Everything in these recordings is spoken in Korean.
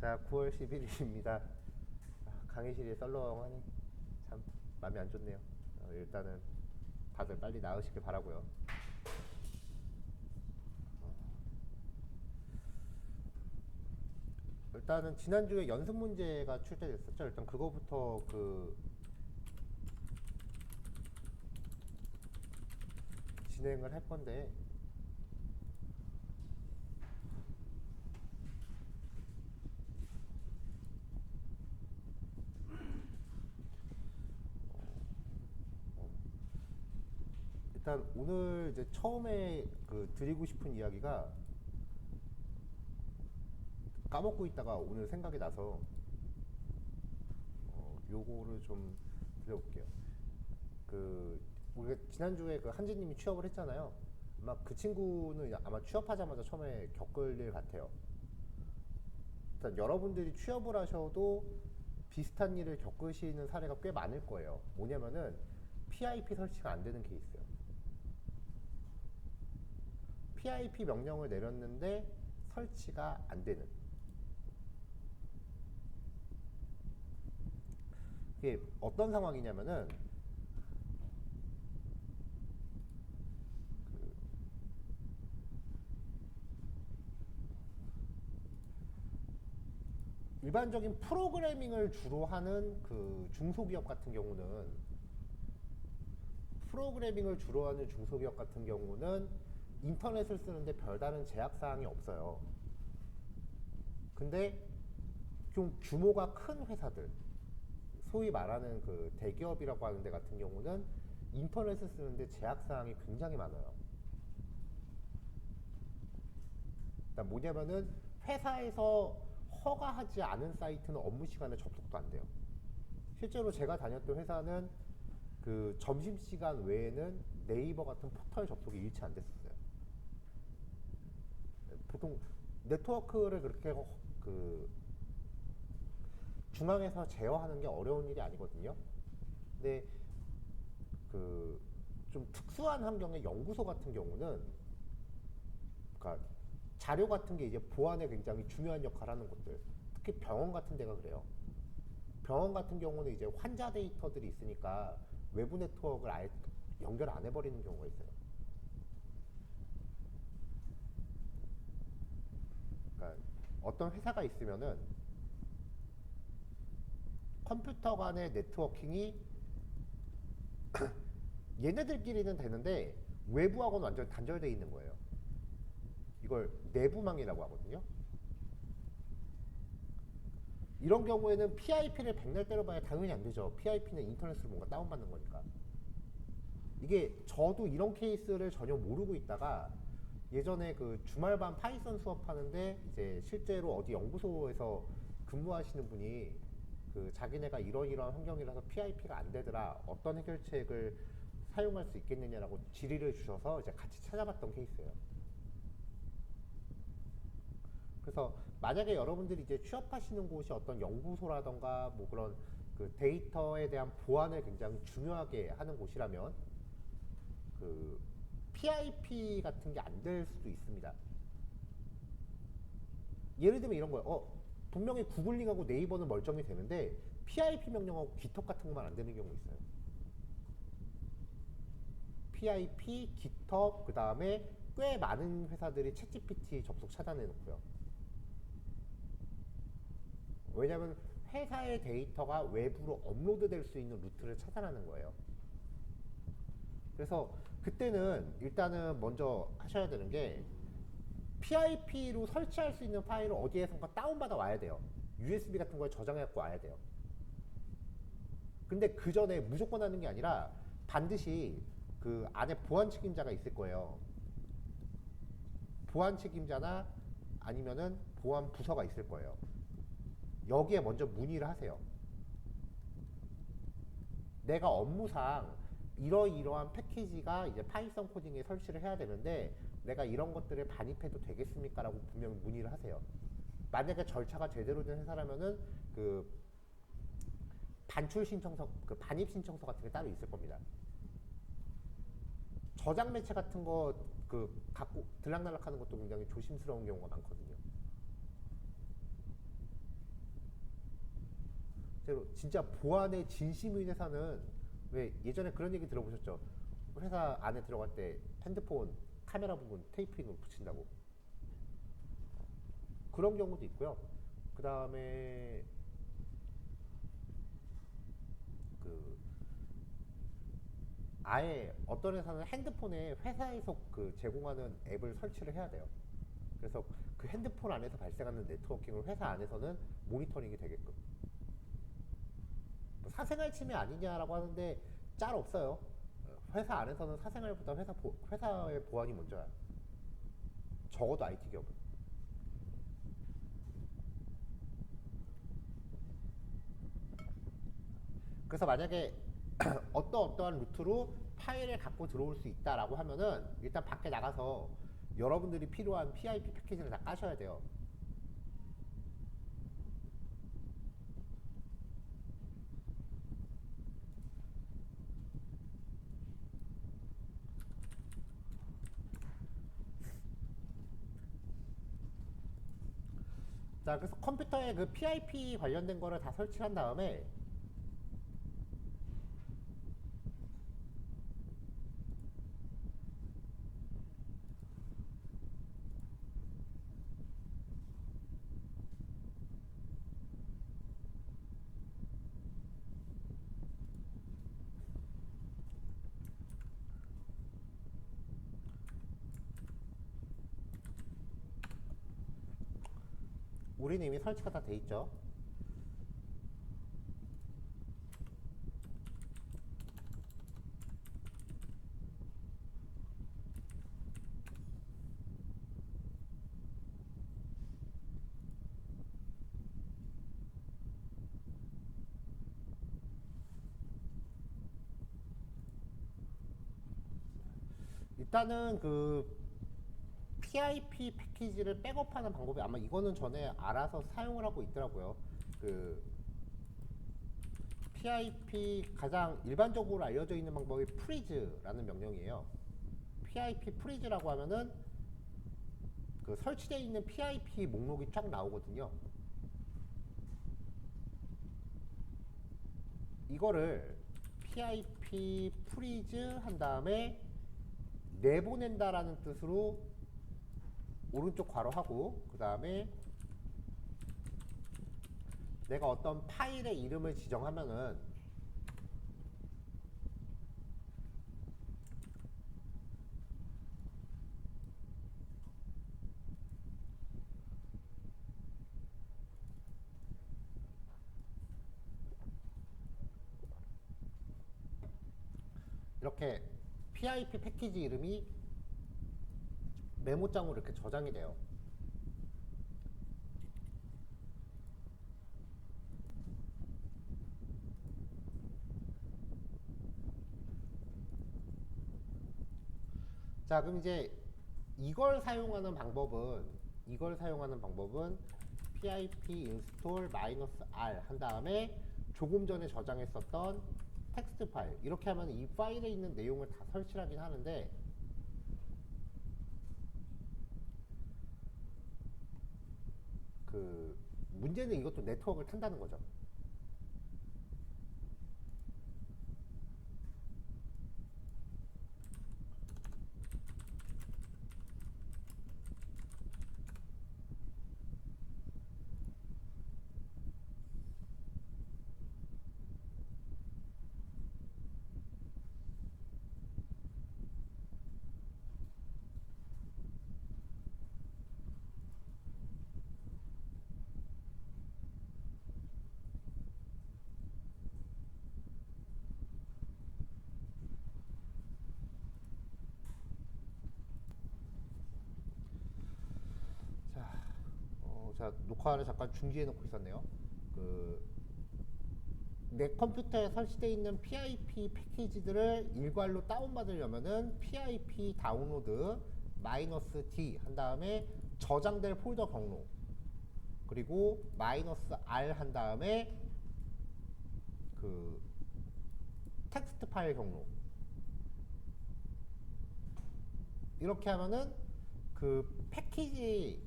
자, 9월 11일입니다. 강의실이 썰렁하니 참 마음이 안 좋네요. 일단은 다들 빨리 나으시길 바라고요. 일단은 지난주에 연습 문제가 출제됐었죠. 일단 그거부터 진행을 할 건데, 일단 오늘 이제 처음에 드리고 싶은 이야기가 까먹고 있다가 오늘 생각이 나서 요거를 좀 드려볼게요. 우리가 지난주에 한지님이 취업을 했잖아요. 아마 그 친구는 아마 취업하자마자 처음에 겪을 일 같아요. 일단 여러분들이 취업을 하셔도 비슷한 일을 겪으시는 사례가 꽤 많을 거예요. 뭐냐면은 PIP 설치가 안 되는 케이스예요. PIP 명령을 내렸는데 설치가 안 되는. 이게 어떤 상황이냐면은 일반적인 프로그래밍을 주로 하는 중소기업 같은 경우는 인터넷을 쓰는데 별다른 제약사항이 없어요. 근데 좀 규모가 큰 회사들, 소위 말하는 대기업이라고 하는 데 같은 경우는 인터넷을 쓰는데 제약사항이 굉장히 많아요. 일단 뭐냐면은 회사에서 허가하지 않은 사이트는 업무 시간에 접속도 안 돼요. 실제로 제가 다녔던 회사는 점심시간 외에는 네이버 같은 포털 접속이 일치 안 됐었어요. 보통 네트워크를 그렇게 중앙에서 제어하는 게 어려운 일이 아니거든요. 근데 좀 특수한 환경의 연구소 같은 경우는, 그러니까 자료 같은 게 이제 보안에 굉장히 중요한 역할을 하는 곳들, 특히 병원 같은 데가 그래요. 병원 같은 경우는 이제 환자 데이터들이 있으니까 외부 네트워크를 아예 연결 안 해버리는 경우가 있어요. 그러니까 어떤 회사가 있으면은 컴퓨터 간의 네트워킹이 얘네들끼리는 되는데 외부하고는 완전 단절되어 있는 거예요. 이걸 내부망이라고 하거든요. 이런 경우에는 PIP를 백날 때려봐야 당연히 안 되죠. PIP는 인터넷으로 뭔가 다운받는 거니까. 이게 저도 이런 케이스를 전혀 모르고 있다가 예전에 주말반 파이썬 수업하는데 이제 실제로 어디 연구소에서 근무하시는 분이 자기네가 이러이러한 환경이라서 PIP가 안 되더라, 어떤 해결책을 사용할 수 있겠느냐라고 질의를 주셔서 이제 같이 찾아봤던 케이스예요. 그래서 만약에 여러분들이 이제 취업하시는 곳이 어떤 연구소라던가 뭐 그런 데이터에 대한 보안을 굉장히 중요하게 하는 곳이라면 그 PIP 같은 게 안 될 수도 있습니다. 예를 들면 이런 거예요. 분명히 구글링하고 네이버는 멀쩡히 되는데 PIP 명령하고 GitHub 같은 것만 안 되는 경우 있어요. PIP, GitHub, 그 다음에 꽤 많은 회사들이 챗GPT 접속 차단해 놓고요. 왜냐하면 회사의 데이터가 외부로 업로드 될 수 있는 루트를 차단하는 거예요. 그래서 그때는 일단은 먼저 하셔야 되는 게 PIP로 설치할 수 있는 파일을 어디에선가 다운받아 와야 돼요. USB 같은 걸 저장해 갖고 와야 돼요. 근데 그 전에 무조건 하는 게 아니라 반드시 안에 보안 책임자가 있을 거예요. 보안 책임자나 아니면은 보안 부서가 있을 거예요. 여기에 먼저 문의를 하세요. 내가 업무상 이러이러한 패키지가 이제 파이썬 코딩에 설치를 해야 되는데 내가 이런 것들을 반입해도 되겠습니까? 라고 분명히 문의를 하세요. 만약에 절차가 제대로 된 회사라면은 반출 신청서, 반입 신청서 같은 게 따로 있을 겁니다. 저장 매체 같은 거 갖고 들락날락 하는 것도 굉장히 조심스러운 경우가 많거든요. 진짜 보안에 진심인 회사는 왜 예전에 그런 얘기 들어보셨죠? 회사 안에 들어갈 때 핸드폰 카메라 부분 테이핑을 붙인다고. 그런 경우도 있고요. 그 다음에 그 아예 어떤 회사는 핸드폰에 회사에서 그 제공하는 앱을 설치를 해야 돼요. 그래서 그 핸드폰 안에서 발생하는 네트워킹을 회사 안에서는 모니터링이 되게끔. 뭐 사생활 침해 아니냐라고 하는데 짤 없어요. 회사 안에서는 사생활보다 회사의 보안이 먼저야. 적어도 IT 기업은. 그래서 만약에 어떠한 루트로 파일을 갖고 들어올 수 있다라고 하면은 일단 밖에 나가서 여러분들이 필요한 PIP 패키지를 다 까셔야 돼요. 자, 그래서 컴퓨터에 그 PIP 관련된 거를 다 설치한 다음에 우리는 이미 설치가 다 돼 있죠. 일단은 그 PIP 패키지를 백업하는 방법이 아마 이거는 전에 알아서 사용을 하고 있더라고요. 그 PIP 가장 일반적으로 알려져 있는 방법이 프리즈라는 명령이에요. PIP 프리즈라고 하면은 그 설치되어 있는 PIP 목록이 쫙 나오거든요. 이거를 PIP 프리즈 한 다음에 내보낸다라는 뜻으로 오른쪽 괄호하고 그 다음에 내가 어떤 파일의 이름을 지정하면은 이렇게 PIP 패키지 이름이 메모장으로 이렇게 저장이 돼요. 자, 그럼 이제 이걸 사용하는 방법은 pip install -r 한 다음에 조금 전에 저장했었던 텍스트 파일 이렇게 하면 이 파일에 있는 내용을 다 설치하긴 하는데 그 문제는 이것도 네트워크를 탄다는 거죠. 자, 자 녹화를 잠깐 중지해 놓고 있었네요. 내 컴퓨터에 설치되어 있는 PIP 패키지들을 일괄로 다운받으려면은 PIP 다운로드 -D 한 다음에 저장될 폴더 경로 그리고 -R 한 다음에 그 텍스트 파일 경로 이렇게 하면은 그 패키지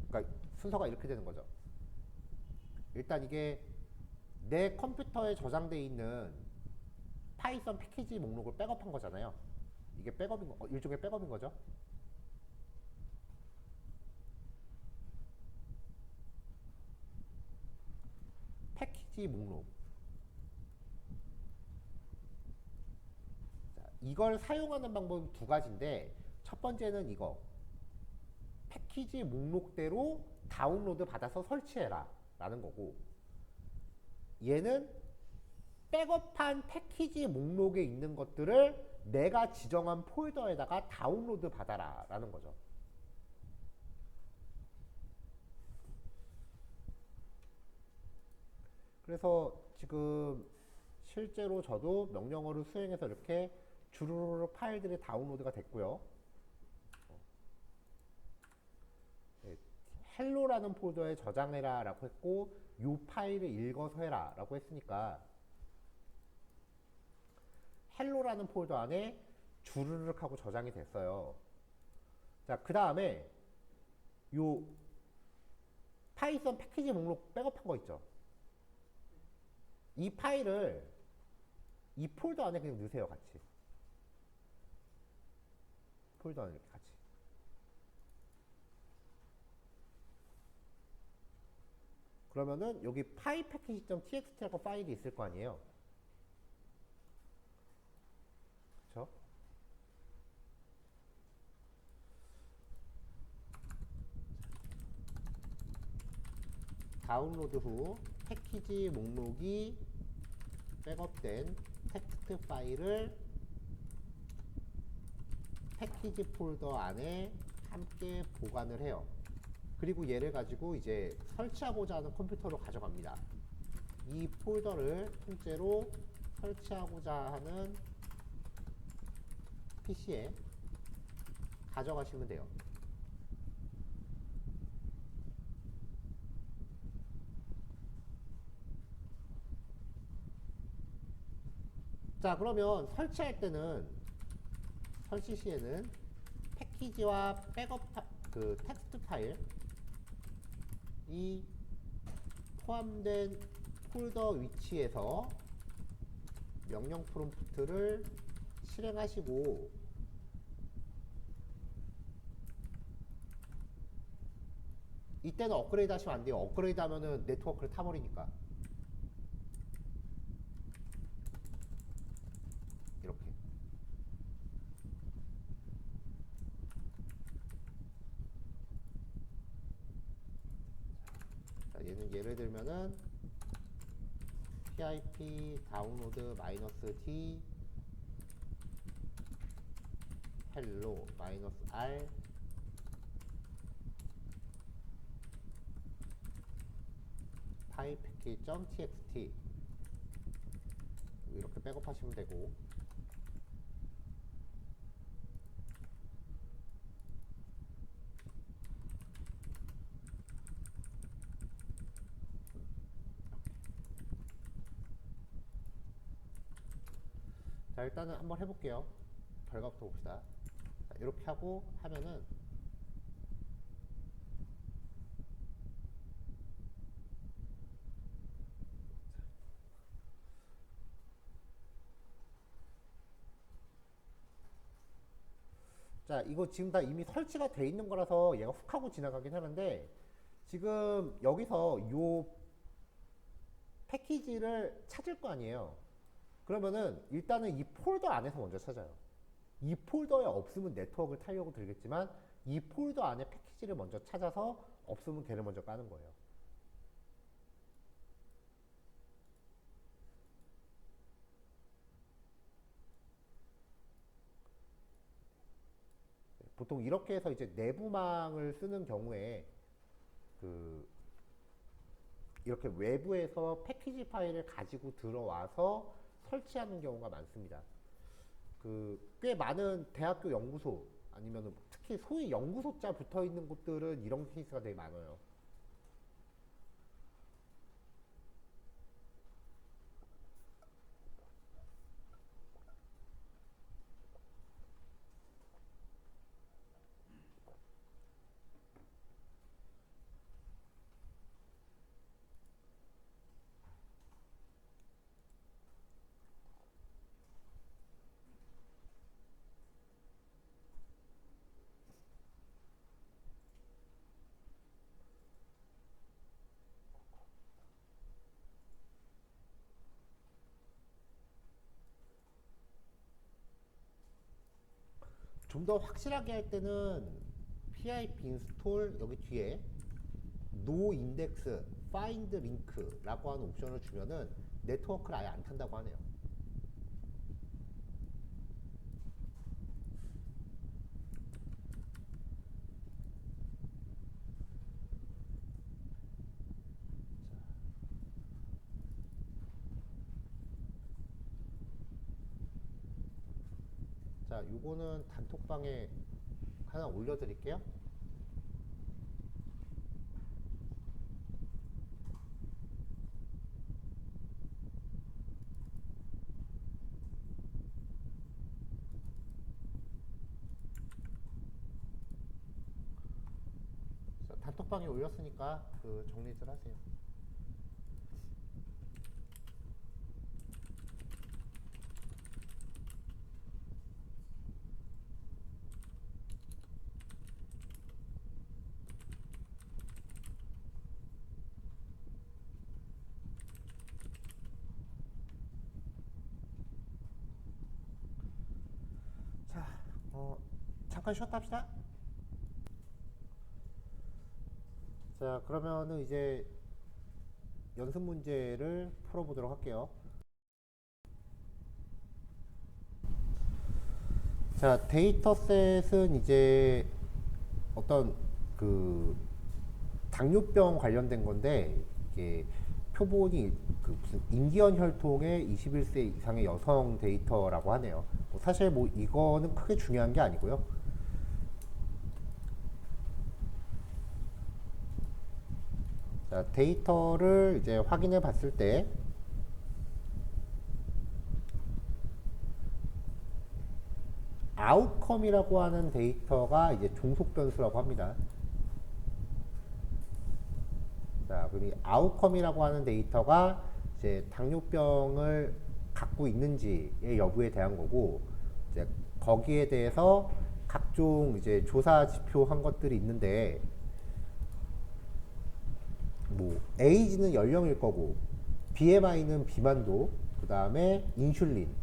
그러니까 순서가 이렇게 되는 거죠. 일단 이게 내 컴퓨터에 저장되어 있는 파이썬 패키지 목록을 백업한 거잖아요. 이게 백업인 거, 일종의 백업인 거죠. 패키지 목록. 자, 이걸 사용하는 방법이 두 가지인데, 첫 번째는 이거. 패키지 목록대로 다운로드 받아서 설치해라 라는 거고, 얘는 백업한 패키지 목록에 있는 것들을 내가 지정한 폴더에다가 다운로드 받아라 라는 거죠. 그래서 지금 실제로 저도 명령어를 수행해서 이렇게 주르륵 파일들이 다운로드가 됐고요. 헬로라는 폴더에 저장해라 라고 했고, 이 파일을 읽어서 해라 라고 했으니까 헬로라는 폴더 안에 주르륵 하고 저장이 됐어요. 자, 그 다음에 요 파이썬 패키지 목록 백업한 거 있죠. 이 파일을 이 폴더 안에 그냥 넣으세요. 같이 폴더 안에 이렇게 같이. 그러면은 여기 파이 패키지.txt라고 파일이 있을 거 아니에요. 그쵸? 다운로드 후 패키지 목록이 백업된 텍스트 파일을 패키지 폴더 안에 함께 보관을 해요. 그리고 얘를 가지고 이제 설치하고자 하는 컴퓨터로 가져갑니다. 이 폴더를 통째로 설치하고자 하는 PC에 가져가시면 돼요. 자, 그러면 설치할 때는 설치 시에는 패키지와 백업 그 텍스트 파일 이 포함된 폴더 위치에서 명령 프롬프트를 실행하시고 이때는 업그레이드 하시면 안 돼요. 업그레이드 하면은 네트워크를 타버리니까. 이렇게. 자, 얘는 예를 들면은 pip 다운로드 -t hello -r 파이패키지.txt 이렇게 백업하시면 되고, 자, 일단은 한번 해볼게요. 결과부터 봅시다. 자, 이렇게 하고 하면은 자, 이거 지금 다 이미 설치가 돼 있는 거라서 얘가 훅 하고 지나가긴 하는데, 지금 여기서 요 패키지를 찾을 거 아니에요. 그러면은 일단은 이 폴더 안에서 먼저 찾아요. 이 폴더에 없으면 네트워크를 타려고 들겠지만 이 폴더 안에 패키지를 먼저 찾아서 없으면 걔를 먼저 까는 거예요. 보통 이렇게 해서 이제 내부망을 쓰는 경우에 그 이렇게 외부에서 패키지 파일을 가지고 들어와서 설치하는 경우가 많습니다. 그 꽤 많은 대학교 연구소 아니면 특히 소위 연구소자 붙어 있는 곳들은 이런 케이스가 되게 많아요. 좀 더 확실하게 할 때는 PIP 인스톨 여기 뒤에 no index find link라고 하는 옵션을 주면은 네트워크를 아예 안 탄다고 하네요. 자, 요거는 단톡방에 하나 올려드릴게요. 자, 단톡방에 올렸으니까 그 정리들 하세요. 자, 잠깐 쉬었다 합시다. 자, 그러면은 이제 연습 문제를 풀어보도록 할게요. 자, 데이터셋은 이제 어떤 그 당뇨병 관련된 건데, 이게 표본이 그 무슨 인디언 혈통의 21세 이상의 여성 데이터라고 하네요. 뭐 사실 뭐 이거는 크게 중요한 게 아니고요. 자, 데이터를 이제 확인해 봤을 때 아웃컴이라고 하는 데이터가 이제 종속 변수라고 합니다. 자, 그럼 이 아웃컴이라고 하는 데이터가 이제 당뇨병을 갖고 있는지의 여부에 대한 거고, 이제 거기에 대해서 각종 이제 조사 지표 한 것들이 있는데, 뭐 에이지는 연령일 거고, BMI는 비만도, 그 다음에 인슐린,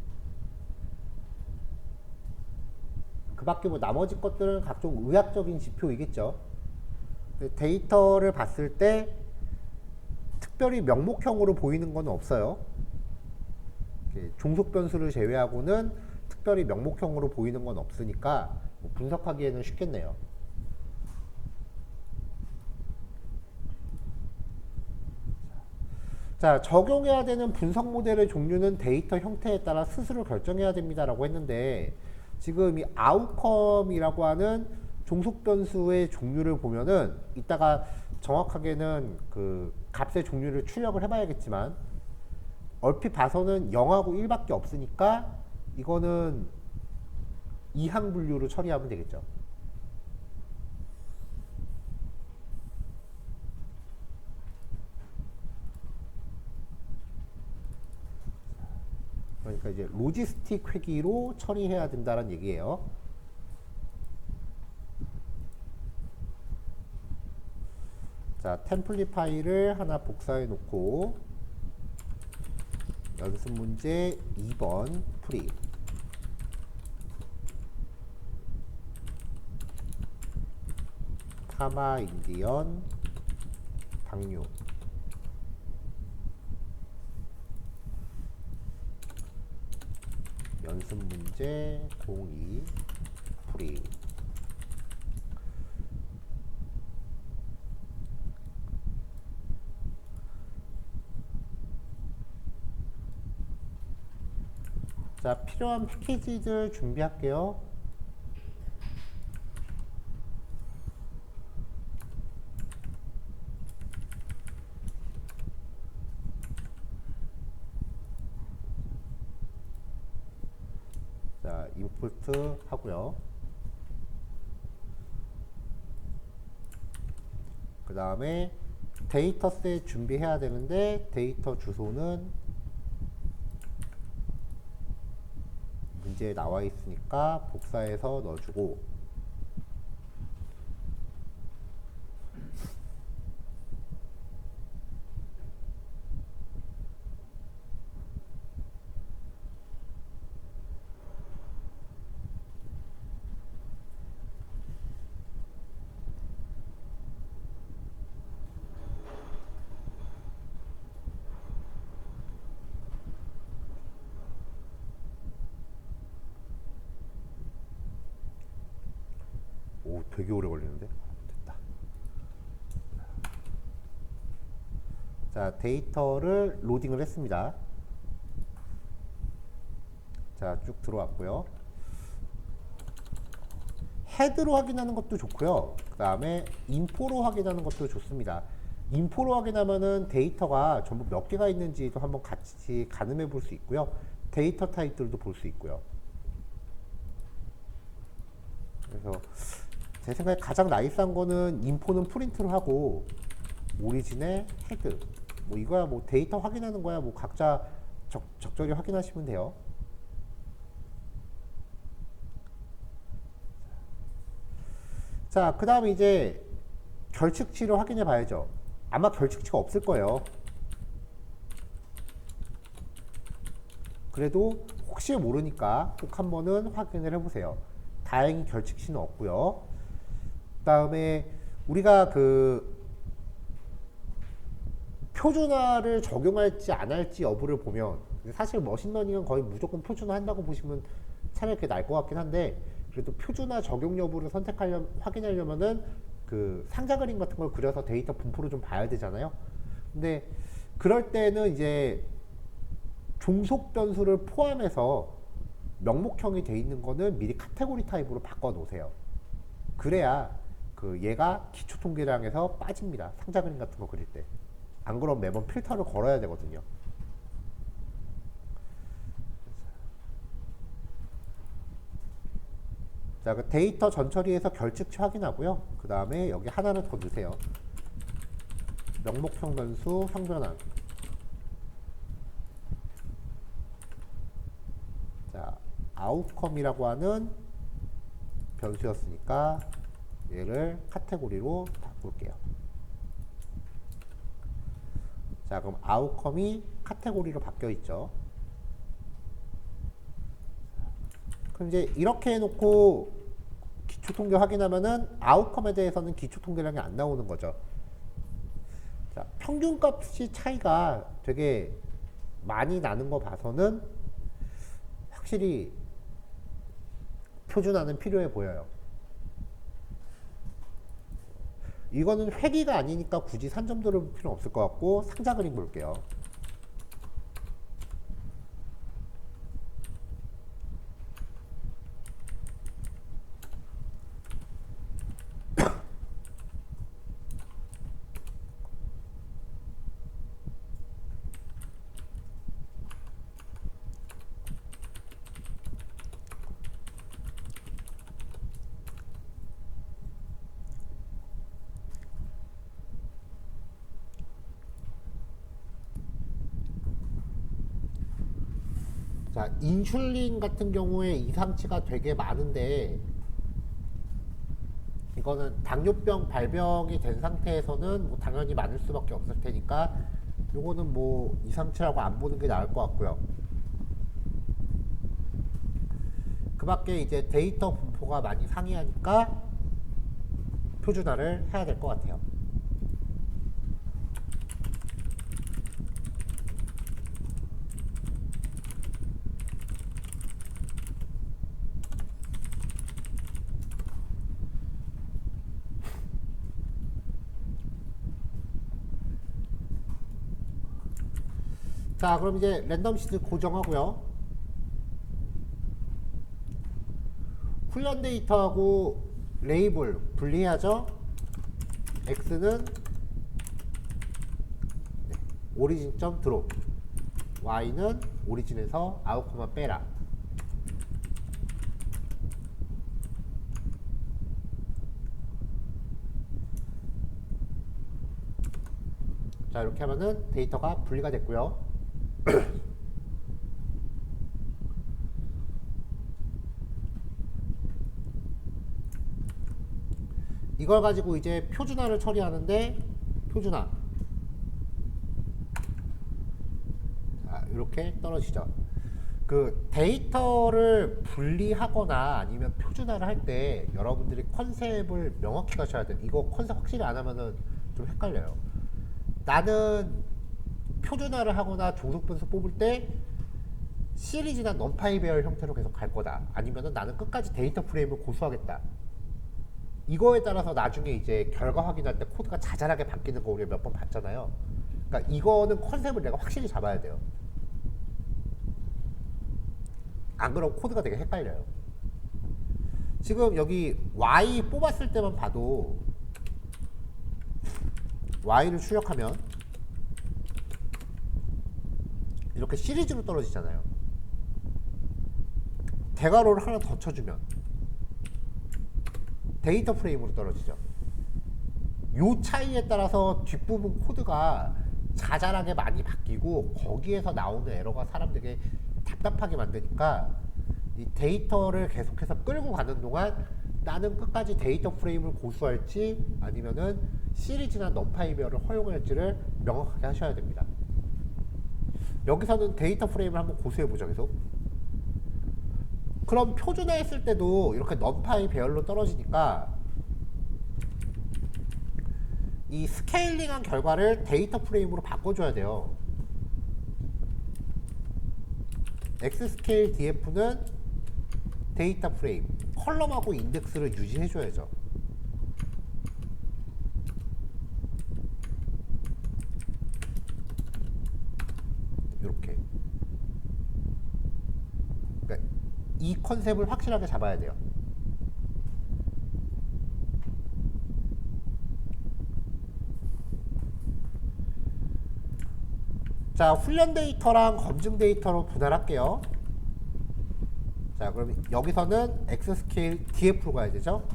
그 밖에 뭐 나머지 것들은 각종 의학적인 지표이겠죠. 데이터를 봤을 때 특별히 명목형으로 보이는 건 없어요. 종속 변수를 제외하고는 특별히 명목형으로 보이는 건 없으니까 뭐 분석하기에는 쉽겠네요. 자, 적용해야 되는 분석 모델의 종류는 데이터 형태에 따라 스스로 결정해야 됩니다라고 했는데, 지금 이 아웃컴이라고 하는 종속 변수의 종류를 보면은 이따가 정확하게는 그 값의 종류를 출력을 해봐야겠지만, 얼핏 봐서는 0하고 1밖에 없으니까 이거는 이항 분류로 처리하면 되겠죠. 그러니까 이제 로지스틱 회기로 처리해야 된다는 얘기예요. 자, 템플릿 파일을 하나 복사해 놓고 연습 문제 2번 풀이. 타마 인디언 당뇨. 연습 문제 02 풀이. 자, 필요한 패키지들 준비할게요. 자, 인풋 하고요. 그 다음에 데이터셋 준비해야 되는데, 데이터 주소는 문제에 나와 있으니까 복사해서 넣어주고, 오, 되게 오래 걸리는데. 됐다. 자, 데이터를 로딩을 했습니다. 자, 쭉 들어왔고요. 헤드로 확인하는 것도 좋고요. 그 다음에 인포로 확인하는 것도 좋습니다. 인포로 확인하면은 데이터가 전부 몇 개가 있는지도 한번 같이 가늠해 볼 수 있고요. 데이터 타입들도 볼 수 있고요. 그래서 제 생각에 가장 나이스한 거는 인포는 프린트를 하고 오리진의 헤드 뭐 이거야 뭐 데이터 확인하는 거야 뭐 각자 적절히 확인하시면 돼요. 자, 그 다음에 이제 결측치를 확인해 봐야죠. 아마 결측치가 없을 거예요. 그래도 혹시 모르니까 꼭 한번은 확인을 해보세요. 다행히 결측치는 없고요. 그 다음에 우리가 그 표준화를 적용할지 안 할지 여부를 보면 사실 머신러닝은 거의 무조건 표준화 한다고 보시면 차라리 그게 나을 것 같긴 한데 그래도 표준화 적용 여부를 확인하려면은 그 상자 그림 같은 걸 그려서 데이터 분포를 좀 봐야 되잖아요. 근데 그럴 때는 이제 종속 변수를 포함해서 명목형이 돼 있는 거는 미리 카테고리 타입으로 바꿔 놓으세요. 그래야 그 얘가 기초 통계량에서 빠집니다. 상자 그림 같은 거 그릴 때. 안 그러면 매번 필터를 걸어야 되거든요. 자, 그 데이터 전처리에서 결측치 확인하고요. 그 다음에 여기 하나를 더 넣으세요. 명목형 변수 형변환. 자, 아웃컴이라고 하는 변수였으니까 얘를 카테고리로 바꿀게요. 자, 그럼 아웃컴이 카테고리로 바뀌어 있죠. 그럼 이제 이렇게 해놓고 기초 통계 확인하면은 아웃컴에 대해서는 기초 통계량이 안 나오는 거죠. 자, 평균값이 차이가 되게 많이 나는 거 봐서는 확실히 표준화는 필요해 보여요. 이거는 회기가 아니니까 굳이 산점 들을 필요 없을 것 같고 상자 그림 볼게요. 자, 인슐린 같은 경우에 이상치가 되게 많은데 이거는 당뇨병 발병이 된 상태에서는 뭐 당연히 많을 수밖에 없을 테니까 요거는 뭐 이상치라고 안 보는 게 나을 것 같고요. 그 밖에 이제 데이터 분포가 많이 상이하니까 표준화를 해야 될 것 같아요. 자, 그럼 이제 랜덤 시드 고정하고요. 훈련 데이터하고 레이블 분리해야죠. x는 오리진.드롭, y는 오리진에서 아웃컴만 빼라. 자, 이렇게 하면은 데이터가 분리가 됐고요. 이걸 가지고 이제 표준화를 처리하는데 표준화. 자, 이렇게 떨어지죠. 그 데이터를 분리하거나 아니면 표준화를 할 때 여러분들이 컨셉을 명확히 가셔야 돼요. 이거 컨셉 확실히 안 하면은 좀 헷갈려요. 나는 표준화를 하거나 종속 변수 뽑을 때 시리즈나 넘파이 배열 형태로 계속 갈 거다. 아니면은 나는 끝까지 데이터 프레임을 고수하겠다. 이거에 따라서 나중에 이제 결과 확인할 때 코드가 자잘하게 바뀌는 거 우리가 몇 번 봤잖아요. 그러니까 이거는 컨셉을 내가 확실히 잡아야 돼요. 안 그러면 코드가 되게 헷갈려요. 지금 여기 y 뽑았을 때만 봐도 y를 출력하면 이렇게 시리즈로 떨어지잖아요. 대괄호를 하나 더 쳐주면 데이터 프레임으로 떨어지죠. 요 차이에 따라서 뒷부분 코드가 자잘하게 많이 바뀌고 거기에서 나오는 에러가 사람들에게 답답하게 만드니까 이 데이터를 계속해서 끌고 가는 동안 나는 끝까지 데이터 프레임을 고수할지 아니면은 시리즈나 넘파이 배열을 허용할지를 명확하게 하셔야 됩니다. 여기서는 데이터 프레임을 한번 고수해보죠. 계속. 그럼 표준화했을 때도 이렇게 넘파이 배열로 떨어지니까 이 스케일링한 결과를 데이터 프레임으로 바꿔줘야 돼요. X 스케일 DF는 데이터 프레임, 컬럼하고 인덱스를 유지해줘야죠. 이렇게. 그러니까 이 컨셉을 확실하게 잡아야 돼요. 자, 훈련 데이터랑 검증 데이터로 분할할게요. 자, 그럼 여기서는 X 스케일 DF로 가야 되죠.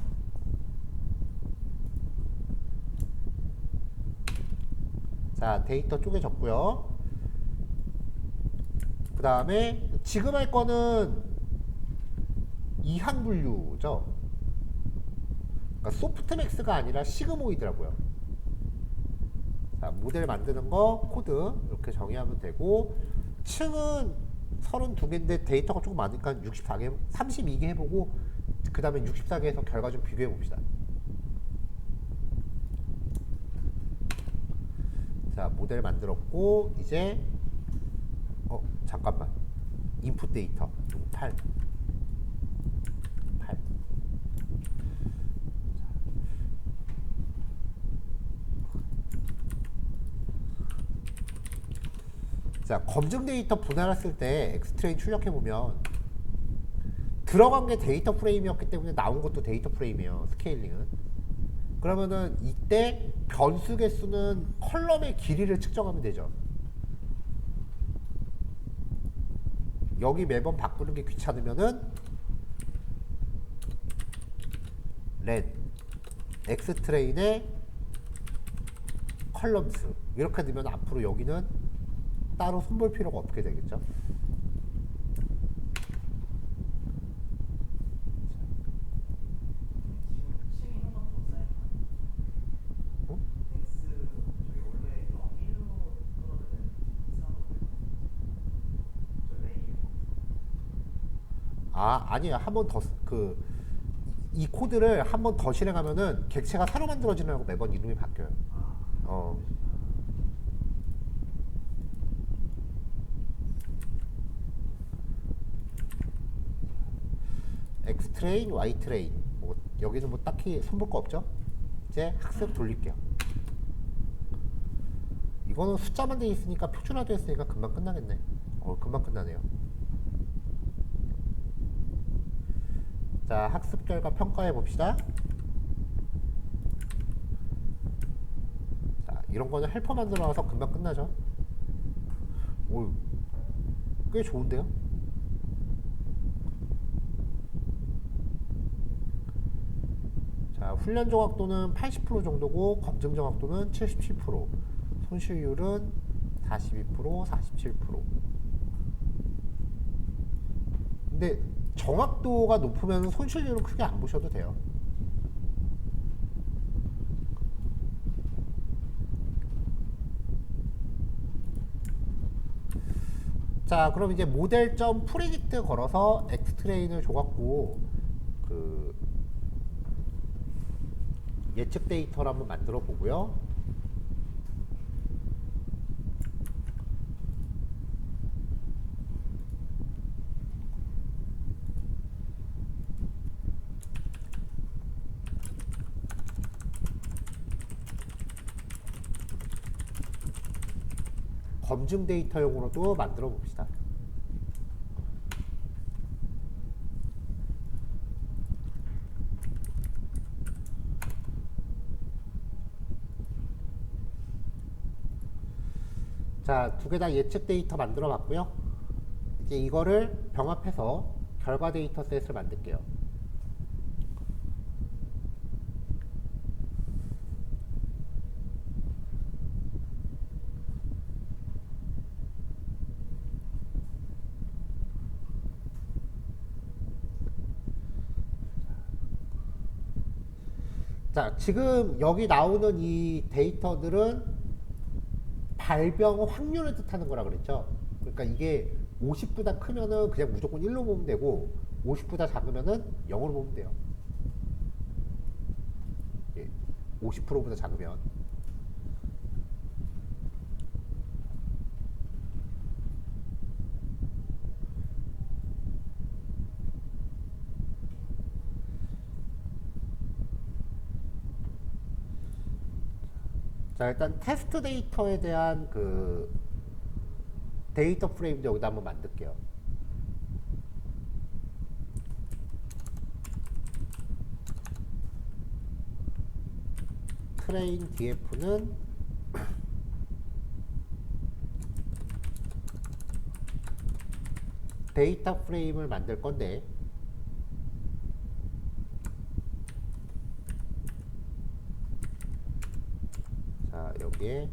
자, 데이터 쪼개졌고요. 그 다음에 지금 할 거는 이항 분류죠. 그러니까 소프트맥스가 아니라 시그모이드라고요. 자, 모델 만드는 거 코드 이렇게 정의하면 되고, 층은 32개인데 데이터가 조금 많으니까 64개, 32개 해보고 그 다음에 64개 해서 결과 좀 비교해 봅시다. 자, 모델 만들었고 이제 잠깐만, 인풋 데이터 8 자, 검증 데이터 분할했을 때 엑스트레인 출력해보면 들어간 게 데이터 프레임이었기 때문에 나온 것도 데이터 프레임이에요. 스케일링은. 그러면은 이때 변수 개수는 컬럼의 길이를 측정하면 되죠. 여기 매번 바꾸는 게 귀찮으면은 len 엑스트레인의 컬럼수 이렇게 되면 앞으로 여기는 따로 손볼 필요가 없게 되겠죠. 아니야. 한 번 더 이 코드를 한 번 더 실행하면은 객체가 새로 만들어지려고 매번 이름이 바뀌어요. X 트레인, Y 트레인. 뭐 여기는 뭐 딱히 손볼 거 없죠? 이제 학습 돌릴게요. 이거는 숫자만 돼 있으니까 표준화되어 있으니까 금방 끝나겠네. 금방 끝나네요. 자, 학습 결과 평가해 봅시다. 자, 이런 거는 헬퍼 만들어 놔서 금방 끝나죠. 오, 꽤 좋은데요? 자, 훈련 정확도는 80% 정도고 검증 정확도는 77%, 손실률은 42%, 47%. 근데 정확도가 높으면 손실률은 크게 안 보셔도 돼요. 자, 그럼 이제 모델.프리딕트 프리딕트 걸어서 엑스트레인을 줘갖고 그 예측 데이터를 한번 만들어 보고요. 검증 데이터용으로도 만들어 봅시다. 자, 두 개 다 예측 데이터 만들어 봤고요. 이제 이거를 병합해서 결과 데이터셋을 만들게요. 자, 지금 여기 나오는 이 데이터들은 발병 확률을 뜻하는 거라 그랬죠. 그러니까 이게 50보다 크면은 그냥 무조건 1로 보면 되고 50보다 작으면은 0으로 보면 돼요. 50%보다 작으면. 자, 일단 테스트 데이터에 대한 그 데이터 프레임도 여기다 한번 만들게요. 트레인 df는 데이터 프레임을 만들 건데, 자, 여기에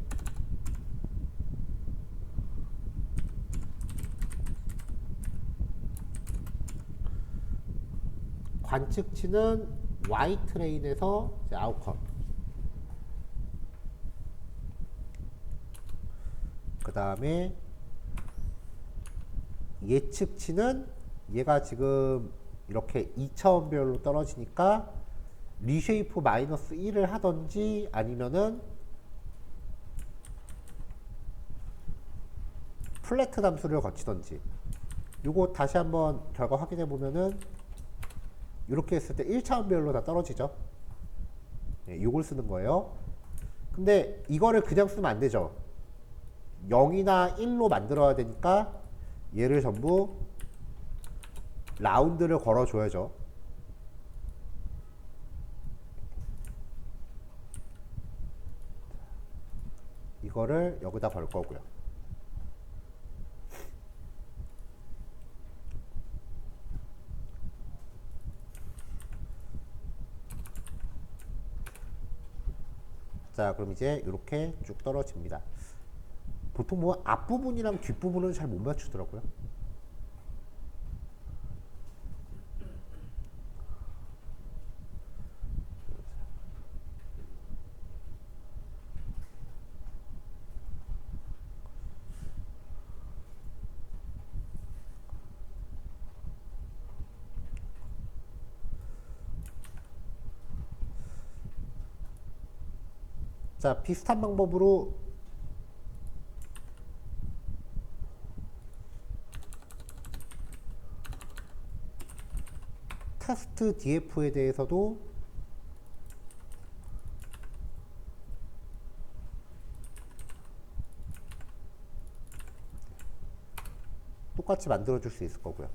관측치는 Y 트레인에서 아웃컴, 그 다음에 예측치는 얘가 지금 이렇게 2차원별로 떨어지니까 리쉐이프 마이너스 1을 하던지 아니면은 플래트 함수를 거치던지. 요거 다시 한번 결과 확인해 보면은 이렇게 했을 때 1차원별로 다 떨어지죠. 네, 요걸 쓰는 거예요. 근데 이거를 그냥 쓰면 안 되죠. 0이나 1로 만들어야 되니까 얘를 전부 라운드를 걸어줘야죠. 이거를 여기다 걸 거고요. 자, 그럼 이제 이렇게 쭉 떨어집니다. 보통 뭐 앞부분이랑 뒷부분은 잘 못 맞추더라고요. 자, 비슷한 방법으로 테스트 DF에 대해서도 똑같이 만들어 줄 수 있을 거고요.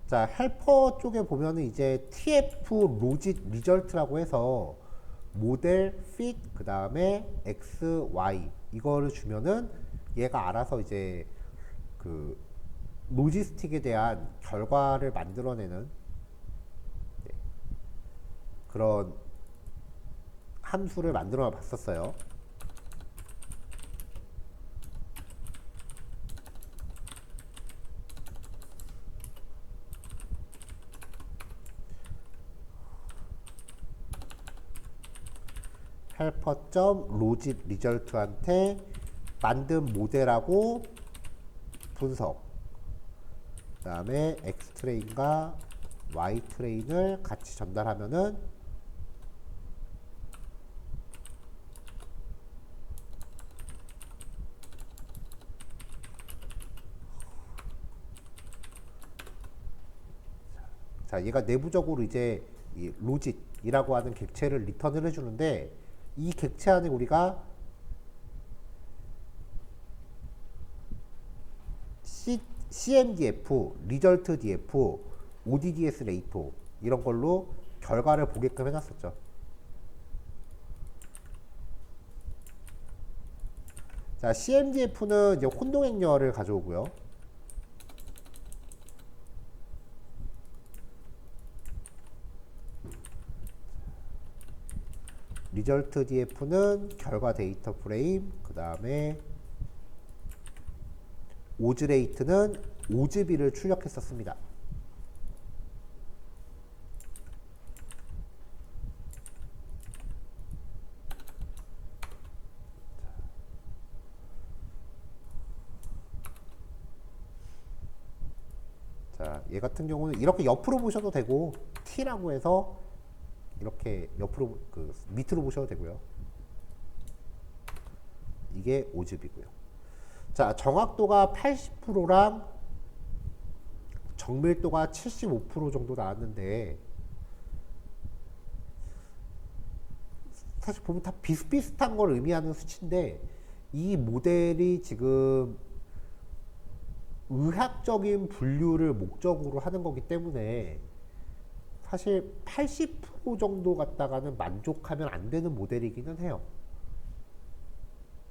자, 헬퍼 쪽에 보면은 이제 TF 로짓 리절트라고 해서 모델, fit, 그 다음에 X, Y 이거를 주면은 얘가 알아서 이제 그 로지스틱에 대한 결과를 만들어내는 그런 함수를 만들어 봤었어요. helper.logit result한테 만든 모델하고 분석, 그 다음에 X 트레인과 Y 트레인을 같이 전달하면은 자, 얘가 내부적으로 이제 이 로직이라고 하는 객체를 리턴을 해주는데, 이 객체 안에 우리가 CMDF, 리절트 DF, ODDS 레이토 이런 걸로 결과를 보게끔 해놨었죠. 자, CMDF는 이제 혼동행렬을 가져오고요. 리절트 DF는 결과 데이터 프레임, 그 다음에 오즈레이트는 오즈비를 출력했었습니다. 자, 얘 같은 경우는 이렇게 옆으로 보셔도 되고, T라고 해서 이렇게 옆으로 그 밑으로 보셔도 되고요. 이게 오즈비고요. 자, 정확도가 80%랑 정밀도가 75% 정도 나왔는데, 사실 보면 다 비슷비슷한 걸 의미하는 수치인데, 이 모델이 지금 의학적인 분류를 목적으로 하는 거기 때문에 사실 80% 정도 갖다가는 만족하면 안 되는 모델이기는 해요.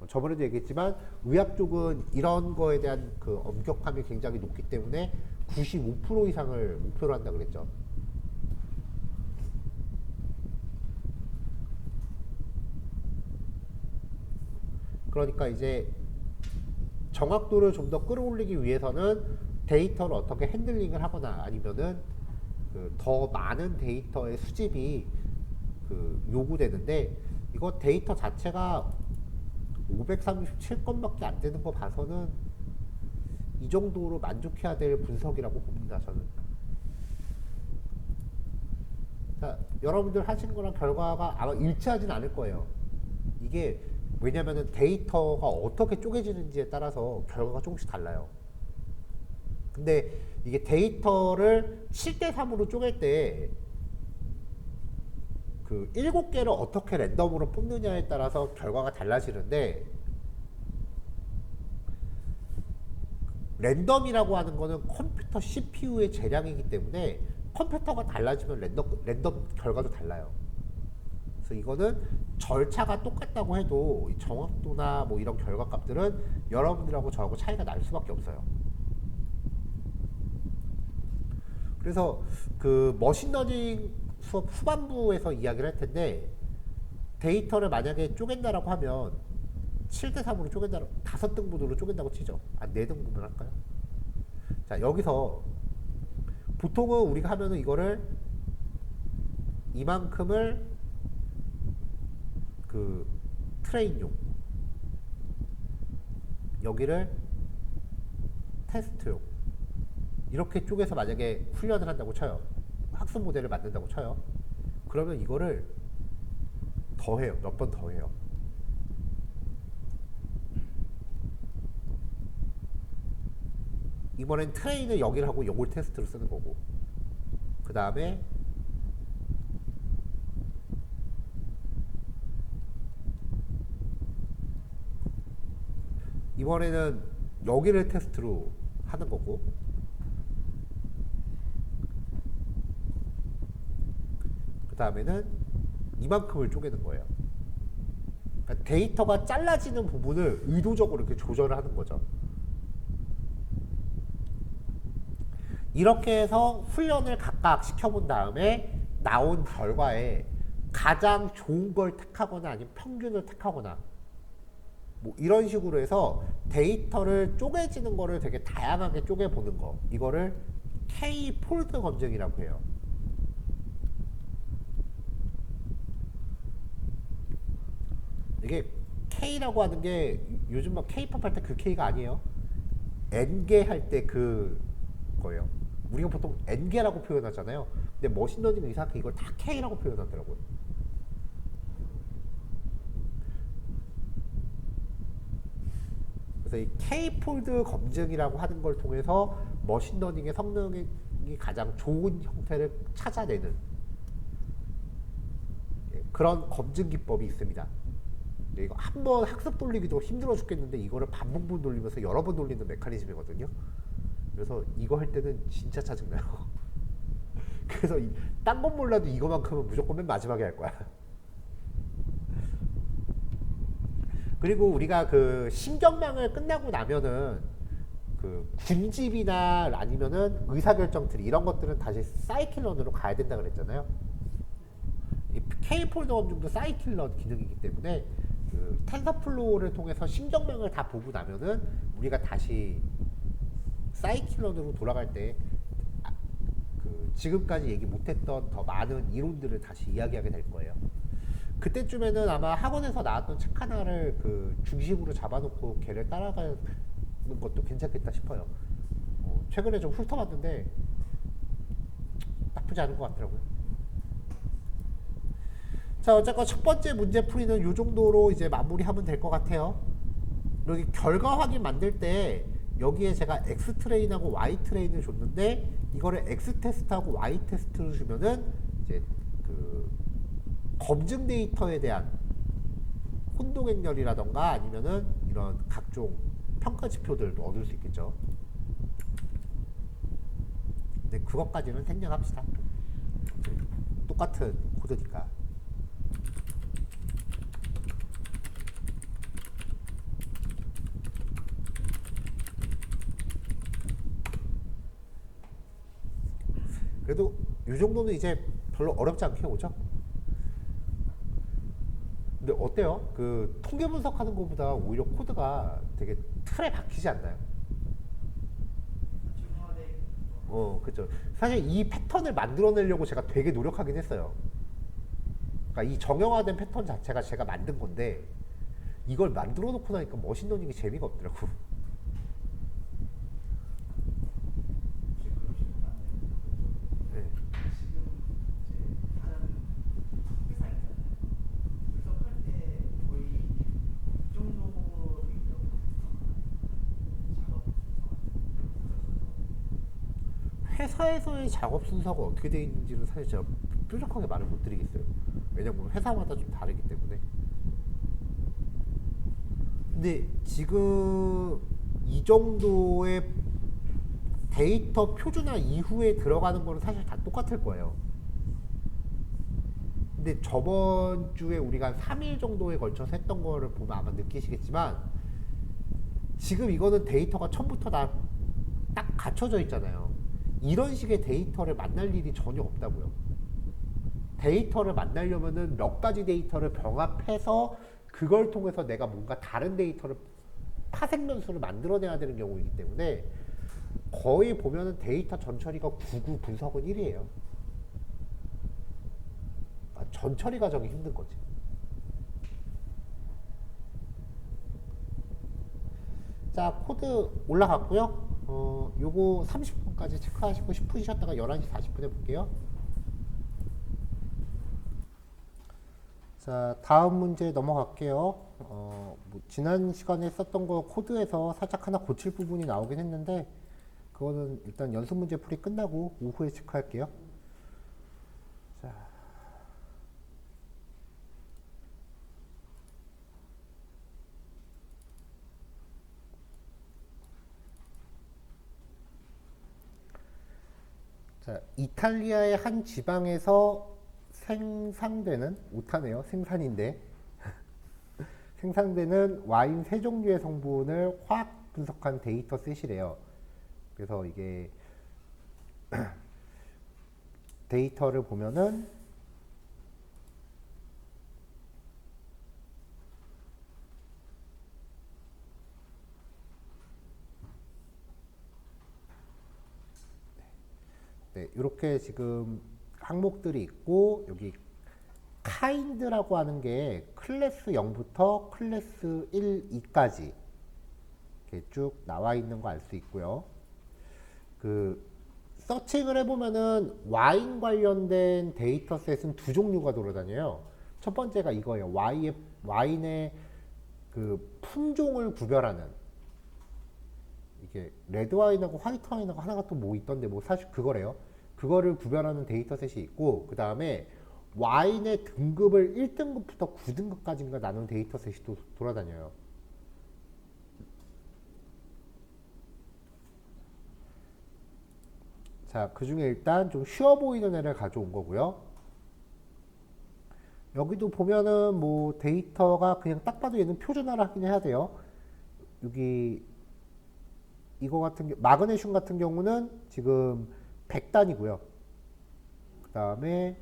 저번에도 얘기했지만 의학 쪽은 이런 거에 대한 그 엄격함이 굉장히 높기 때문에 95% 이상을 목표로 한다 그랬죠. 그러니까 이제 정확도를 좀 더 끌어올리기 위해서는 데이터를 어떻게 핸들링을 하거나 아니면은 그 더 많은 데이터의 수집이 그 요구되는데, 이거 데이터 자체가 537건밖에 안 되는 거 봐서는 이 정도로 만족해야 될 분석이라고 봅니다, 저는. 자, 여러분들 하신 거랑 결과가 아마 일치하진 않을 거예요. 이게 왜냐면은 데이터가 어떻게 쪼개지는지에 따라서 결과가 조금씩 달라요. 근데 이게 데이터를 7대3으로 쪼갤 때 그 7개를 어떻게 랜덤으로 뽑느냐에 따라서 결과가 달라지는데, 랜덤이라고 하는 거는 컴퓨터 CPU의 재량이기 때문에 컴퓨터가 달라지면 랜덤 결과도 달라요. 그래서 이거는 절차가 똑같다고 해도 이 정확도나 뭐 이런 결과값들은 여러분들하고 저하고 차이가 날 수밖에 없어요. 그래서 그 머신러닝 수업 후반부에서 이야기를 할 텐데, 데이터를 만약에 쪼갠다라고 하면 7대3으로 쪼갠다, 5등분으로 쪼갠다고 치죠. 아, 4등분을 할까요? 자, 여기서 보통은 우리가 하면은 이거를 이만큼을 그 트레인용, 여기를 테스트용, 이렇게 쪼개서 만약에 훈련을 한다고 쳐요. 학습 모델을 만든다고 쳐요. 그러면 이거를 더해요. 몇 번 더해요. 이번엔 트레인을 여기를 하고 요걸 테스트로 쓰는 거고, 그 다음에 이번에는 여기를 테스트로 하는 거고, 그 다음에는 이만큼을 쪼개는 거예요. 그러니까 데이터가 잘라지는 부분을 의도적으로 이렇게 조절을 하는 거죠. 이렇게 해서 훈련을 각각 시켜본 다음에 나온 결과에 가장 좋은 걸 택하거나 아니면 평균을 택하거나 뭐 이런 식으로 해서 데이터를 쪼개지는 거를 되게 다양하게 쪼개보는 거, 이거를 K-폴드 검증이라고 해요. 이게 K라고 하는 게 요즘 막 K-팝 할 때 그 K가 아니에요. N개 할 때 그 거예요. 우리가 보통 N개라고 표현하잖아요. 근데 머신러닝은 이상하게 이걸 다 K라고 표현하더라고요. 그래서 이 K-폴드 검증이라고 하는 걸 통해서 머신러닝의 성능이 가장 좋은 형태를 찾아내는 그런 검증 기법이 있습니다. 이거 한 번 학습 돌리기도 힘들어 죽겠는데 이거를 반복분 돌리면서 여러 번 돌리는 메커니즘이거든요. 그래서 이거 할 때는 진짜 짜증나요. 그래서 딴 건 몰라도 이거만큼은 무조건 맨 마지막에 할 거야. 그리고 우리가 그 신경망을 끝나고 나면은 그 군집이나 아니면은 의사결정 트리 이런 것들은 다시 사이클런으로 가야 된다 그랬잖아요. 이 K-폴더 검증도 사이클런 기능이기 때문에 그 텐서플로우를 통해서 신경망을 다 보고 나면은 우리가 다시 사이클런으로 돌아갈 때 그 지금까지 얘기 못했던 더 많은 이론들을 다시 이야기하게 될 거예요. 그때쯤에는 아마 학원에서 나왔던 책 하나를 그 중심으로 잡아놓고 걔를 따라가는 것도 괜찮겠다 싶어요. 최근에 좀 훑어봤는데 나쁘지 않은 것 같더라고요. 자, 어쨌건 첫 번째 문제 풀이는 이 정도로 이제 마무리하면 될 것 같아요. 여기 결과 확인 만들 때 여기에 제가 X 트레인하고 Y 트레인을 줬는데 이거를 X 테스트하고 Y 테스트를 주면은 이제 그 검증 데이터에 대한 혼동행렬이라던가 아니면은 이런 각종 평가 지표들도 얻을 수 있겠죠. 근데 그것까지는 생략합시다. 똑같은 코드니까. 그래도 이 정도는 이제 별로 어렵지 않게 오죠. 근데 어때요? 그 통계 분석하는 것보다 오히려 코드가 되게 틀에 박히지 않나요? 그죠. 사실 이 패턴을 만들어내려고 제가 되게 노력하긴 했어요. 그러니까 이 정형화된 패턴 자체가 제가 만든 건데 이걸 만들어 놓고 나니까 머신러닝이 재미가 없더라고. 네. 회사에서의 작업 순서가 어떻게 되어 있는지는 사실 제가 뾰족하게 말을 못 드리겠어요. 왜냐면 회사마다 좀 다르기 때문에. 근데 지금 이 정도의 데이터 표준화 이후에 들어가는 거는 사실 다 똑같을 거예요. 근데 저번 주에 우리가 한 3일 정도에 걸쳐서 했던 거를 보면 아마 느끼시겠지만 지금 이거는 데이터가 처음부터 다 딱 갖춰져 있잖아요. 이런 식의 데이터를 만날 일이 전혀 없다고요. 데이터를 만나려면은 몇 가지 데이터를 병합해서 그걸 통해서 내가 뭔가 다른 데이터를 파생 변수를 만들어내야 되는 경우이기 때문에 거의 보면은 데이터 전처리가 99, 분석은 1이에요. 전처리 과정이 힘든 거지. 자, 코드 올라갔고요. 요거 30분까지 체크하시고 10분 쉬었다가 11시 40분에 볼게요. 자, 다음 문제 넘어갈게요. 뭐 지난 시간에 썼던 거 코드에서 살짝 하나 고칠 부분이 나오긴 했는데 그거는 일단 연습 문제 풀이 끝나고 오후에 체크할게요. 자, 자, 이탈리아의 한 지방에서 생산되는 오타네요. 생산인데 생산되는 와인 세 종류의 성분을 화학 분석한 데이터 셋이래요. 그래서 이게 데이터를 보면은 네, 이렇게 지금 항목들이 있고 여기 kind라고 하는 게 클래스 0부터 클래스 1, 2까지 이렇게 쭉 나와 있는 거 알 수 있고요. 그 서칭을 해보면은 와인 관련된 데이터셋은 두 종류가 돌아다녀요. 첫 번째가 이거예요. 와인의 그 품종을 구별하는, 이게 레드 와인하고 화이트 와인하고 하나가 또 뭐 있던데 뭐 사실 그거래요. 그거를 구별하는 데이터셋이 있고, 그 다음에 와인의 등급을 1등급부터 9등급까지인가 나눈 데이터셋이 또 돌아다녀요. 자, 그 중에 일단 좀 쉬워 보이는 애를 가져온 거고요. 여기도 보면은 뭐 데이터가 그냥 딱 봐도 얘는 표준화를 하긴 해야 돼요. 여기 이거 같은 마그네슘 같은 경우는 지금 100단이고요. 그 다음에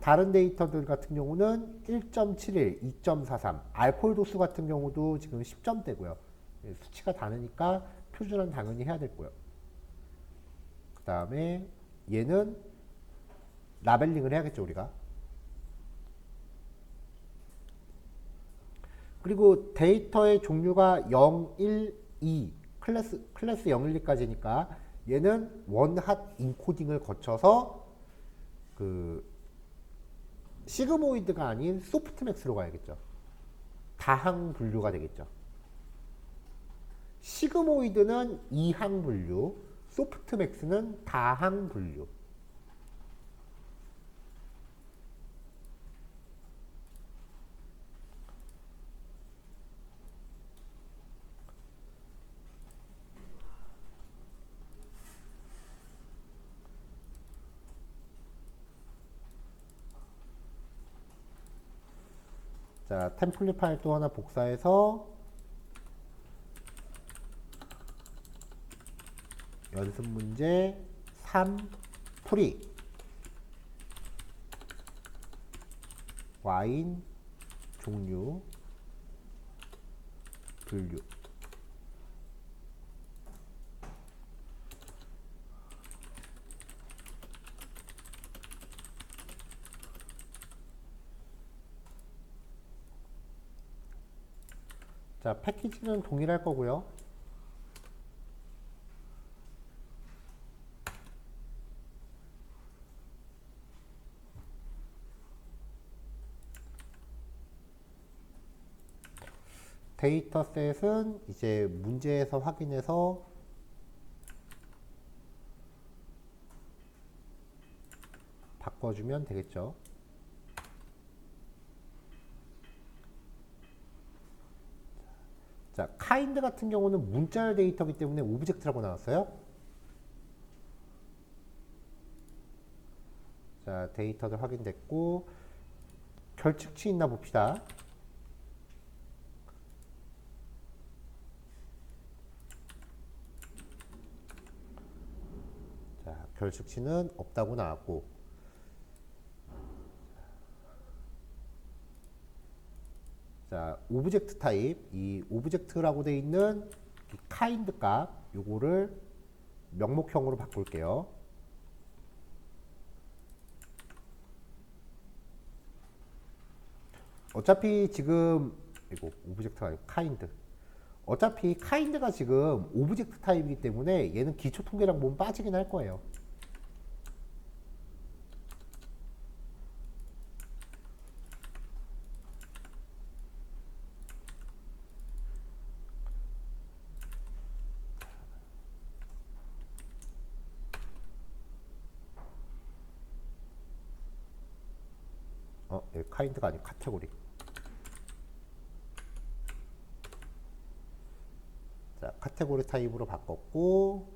다른 데이터들 같은 경우는 1.71, 2.43, 알코올 도수 같은 경우도 지금 10점대고요. 수치가 다르니까 표준화는 당연히 해야 되고요. 그 다음에 얘는 라벨링을 해야겠죠, 우리가. 그리고 데이터의 종류가 0, 1, 2, 클래스 0, 1, 2까지니까 얘는 원핫 인코딩을 거쳐서 그 시그모이드가 아닌 소프트맥스로 가야겠죠. 다항 분류가 되겠죠. 시그모이드는 이항 분류, 소프트맥스는 다항 분류. 자, 템플릿 파일 또 하나 복사해서 연습 문제 3 풀이 와인 종류 분류. 자, 패키지는 동일할 거고요. 데이터셋은 이제 문제에서 확인해서 바꿔주면 되겠죠. 자, kind 같은 경우는 문자열 데이터이기 때문에 오브젝트라고 나왔어요. 자, 데이터도 확인됐고 결측치 있나 봅시다. 자, 결측치는 없다고 나왔고, 자, 오브젝트 타입, 이 오브젝트라고 돼 있는 이 kind 값, 요거를 명목형으로 바꿀게요. 어차피 지금 이거 오브젝트가 아니고 kind. 어차피 kind가 지금 오브젝트 타입이기 때문에 얘는 기초 통계랑 보면 빠지긴 할 거예요. kind가 아니고 카테고리. 자, 카테고리 타입으로 바꿨고,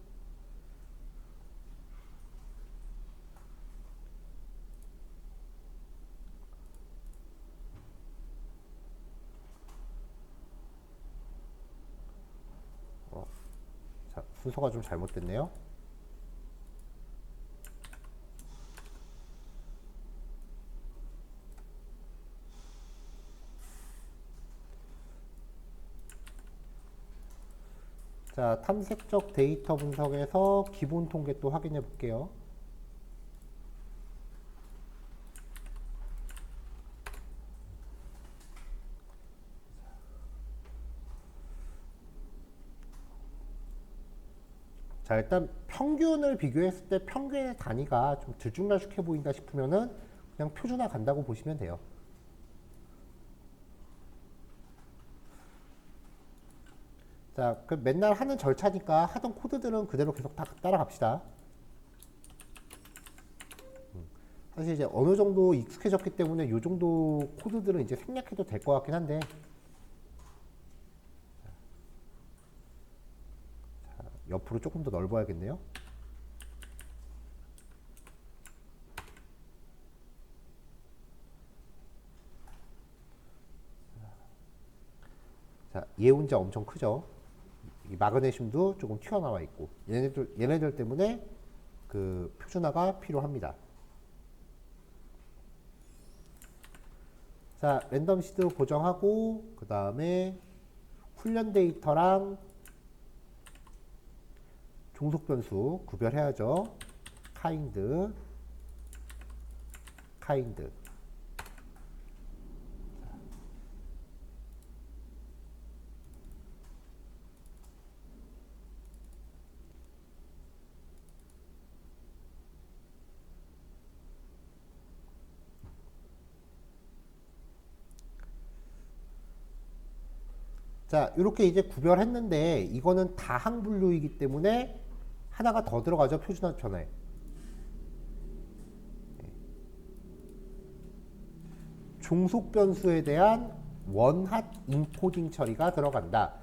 자, 순서가 좀 잘못됐네요. 자, 탐색적 데이터 분석에서 기본 통계 또 확인해 볼게요. 자, 일단 평균을 비교했을 때 평균의 단위가 좀 들쭉날쭉해 보인다 싶으면은 그냥 표준화 간다고 보시면 돼요. 자, 그 맨날 하는 절차니까 하던 코드들은 그대로 계속 다 따라갑시다. 사실 이제 어느 정도 익숙해졌기 때문에 이 정도 코드들은 이제 생략해도 될 것 같긴 한데, 옆으로 조금 더 넓어야겠네요. 자, 얘 혼자 엄청 크죠. 이 마그네슘도 조금 튀어나와 있고, 얘네들 때문에 그 표준화가 필요합니다. 자, 랜덤 시드 고정하고, 그 다음에 훈련 데이터랑 종속 변수 구별해야죠. 카인드. 자, 이렇게 이제 구별했는데 이거는 다항 분류이기 때문에 하나가 더 들어가죠. 표준화 전에. 종속 변수에 대한 원핫 인코딩 처리가 들어간다.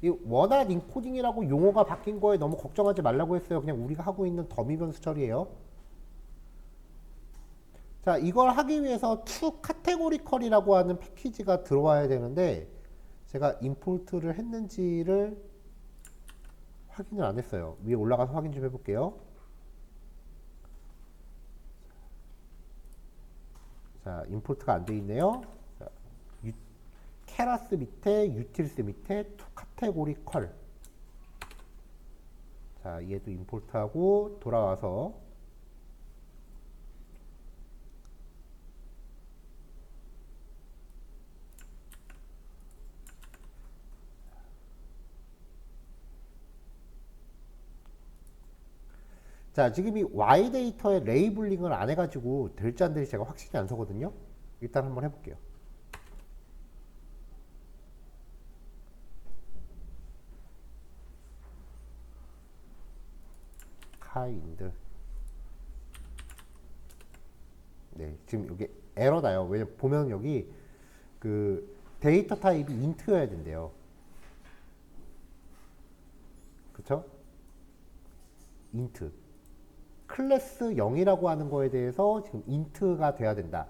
이 원핫 인코딩이라고 용어가 바뀐 거에 너무 걱정하지 말라고 했어요. 그냥 우리가 하고 있는 더미 변수 처리예요. 자, 이걸 하기 위해서 to categorical이라고 하는 패키지가 들어와야 되는데 제가 임포트를 했는지를 확인을 안 했어요. 위에 올라가서 확인 좀 해볼게요. 자, 임포트가 안 돼 있네요. 자, 케라스 밑에 유틸스 밑에 to categorical. 자, 얘도 임포트하고 돌아와서 자, 지금 이 Y 데이터에 레이블링을 안 해가지고 될지 안 될지 제가 확실히 안 서거든요. 일단 한번 해볼게요. kind. 네, 지금 여기 에러 나요. 왜냐면 보면 여기 그 데이터 타입이 인트여야 된대요. 그쵸? 인트. 클래스 0이라고 하는 거에 대해서 지금 인트가 돼야 된다.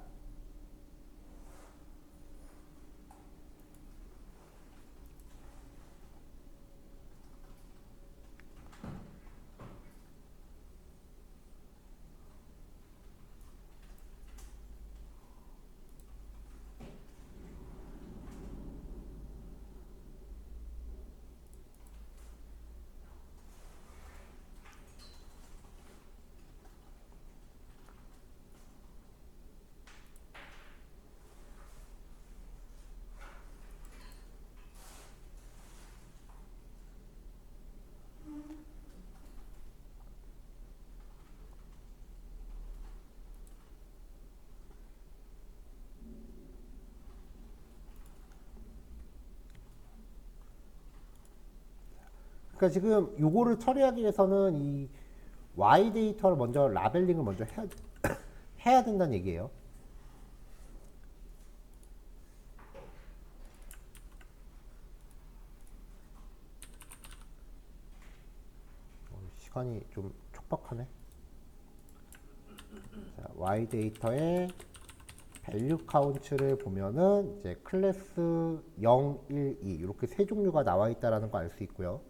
그러니까 지금 요거를 처리하기 위해서는 이 Y 데이터를 먼저 라벨링을 먼저 해야 된다는 얘기예요. 시간이 좀 촉박하네. 자, Y 데이터의 밸류 카운트를 보면은 이제 클래스 0, 1, 2 이렇게 세 종류가 나와 있다라는 거 알 수 있고요.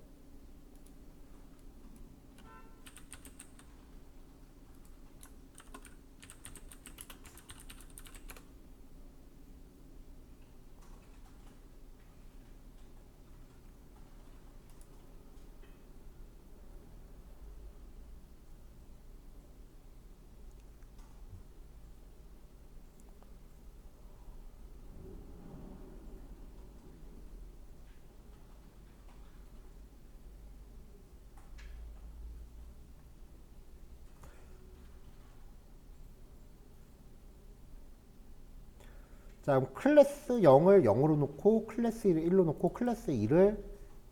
자, 그럼 클래스 0을 0으로 놓고 클래스 1을 1로 놓고 클래스 2를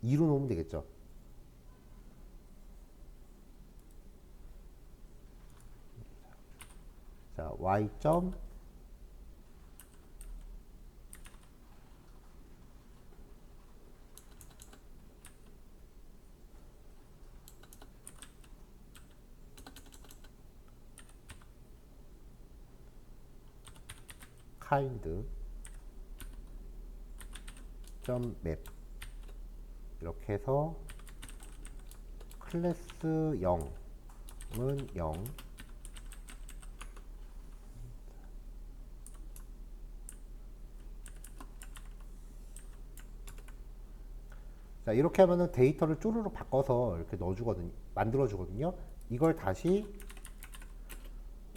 2로 놓으면 되겠죠. 자, y.점 kind 점 map 이렇게 해서 클래스 0은 0 자, 이렇게 하면은 데이터를 쪼르르 바꿔서 이렇게 넣어주거든요. 만들어주거든요. 이걸 다시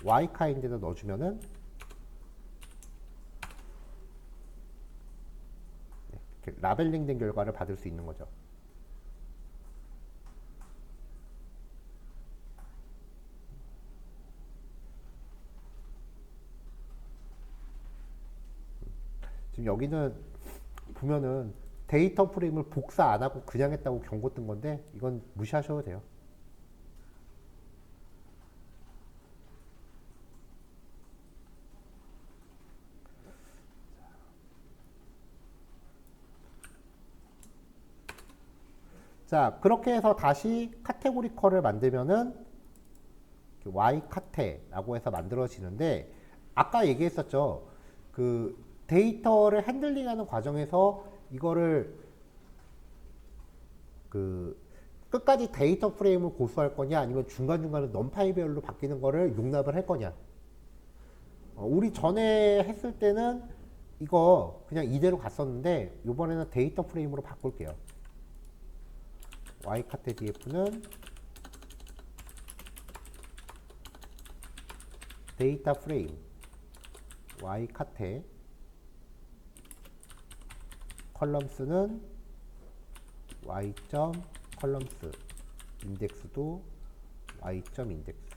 yKind에다 넣어주면은 이렇게 라벨링 된 결과를 받을 수 있는 거죠. 지금 여기는 보면은 데이터 프레임을 복사 안 하고 그냥 했다고 경고 뜬 건데 이건 무시하셔도 돼요. 자, 그렇게 해서 다시 카테고리 컬을 만들면은 y 카테라고 해서 만들어지는데 아까 얘기했었죠. 그 데이터를 핸들링하는 과정에서 이거를 그 끝까지 데이터 프레임을 고수할 거냐 아니면 중간중간에 넘파이별로 바뀌는 거를 용납을 할 거냐. 우리 전에 했을 때는 이거 그냥 이대로 갔었는데 이번에는 데이터 프레임으로 바꿀게요. y 카테 df는 데이터 프레임 y 카테 컬럼스는 y 점 컬럼스 인덱스도 y 점 인덱스.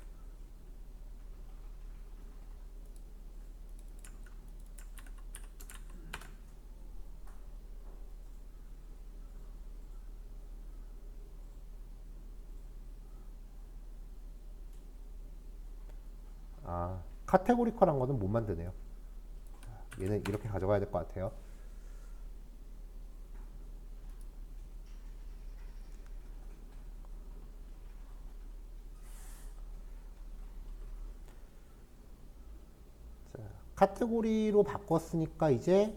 아, 카테고리컬한 거는 못 만드네요. 얘는 이렇게 가져가야 될 것 같아요. 자, 카테고리로 바꿨으니까 이제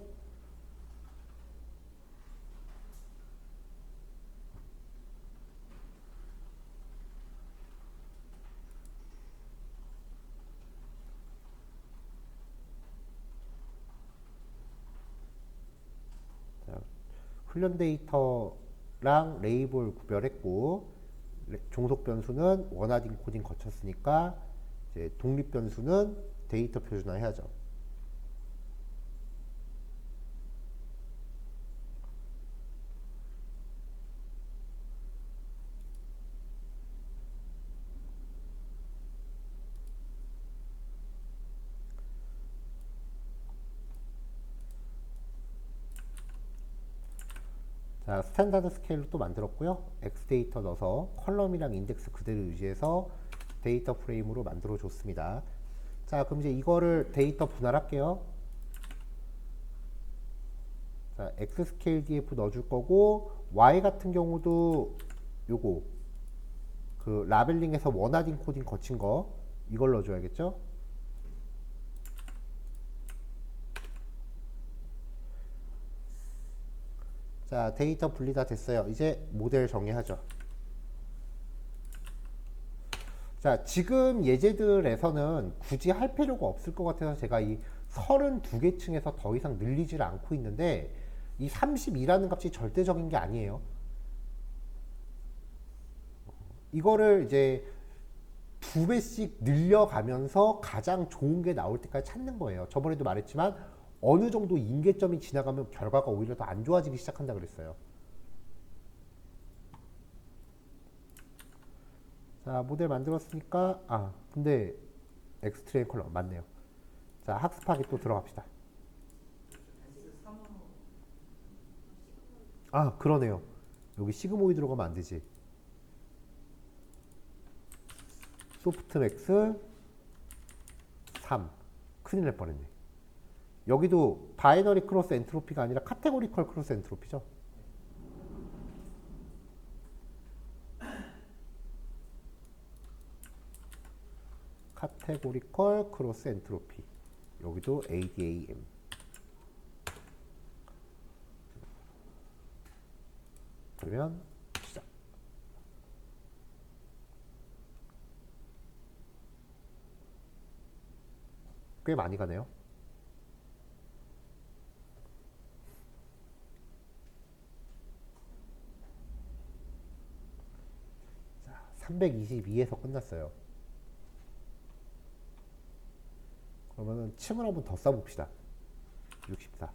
훈련 데이터랑 레이블 구별했고 종속 변수는 원하딩 코딩 거쳤으니까 이제 독립 변수는 데이터 표준화 해야죠. 자, 스탠다드 스케일로 또 만들었고요. X 데이터 넣어서 컬럼이랑 인덱스 그대로 유지해서 데이터 프레임으로 만들어 줬습니다. 자, 그럼 이제 이거를 데이터 분할할게요. 자, X 스케일 df 넣어줄 거고 Y 같은 경우도 요거 그 라벨링에서 원하딩 코딩 거친 거 이걸 넣어줘야겠죠. 자, 데이터 분리 다 됐어요. 이제 모델 정의하죠. 자, 지금 예제들에서는 굳이 할 필요가 없을 것 같아서 제가 이 32개 층에서 더 이상 늘리지를 않고 있는데 이 32라는 값이 절대적인 게 아니에요. 이거를 이제 2배씩 늘려가면서 가장 좋은 게 나올 때까지 찾는 거예요. 저번에도 말했지만 어느 정도 임계점이 지나가면 결과가 오히려 더 안 좋아지기 시작한다 그랬어요. 자, 모델 만들었으니까 근데 엑스트레인 컬럼 맞네요. 자, 학습하기 또 들어갑시다. 아, 그러네요. 여기 시그모이 들어가면 안 되지. 소프트맥스 3. 큰일 날 뻔했네. 여기도 바이너리 크로스 엔트로피가 아니라 카테고리컬 크로스 엔트로피죠. 카테고리컬 크로스 엔트로피. 여기도 ADAM. 그러면 시작. 꽤 많이 가네요. 자, 322에서 끝났어요. 그러면은 층을 한번 더 써봅시다. 64.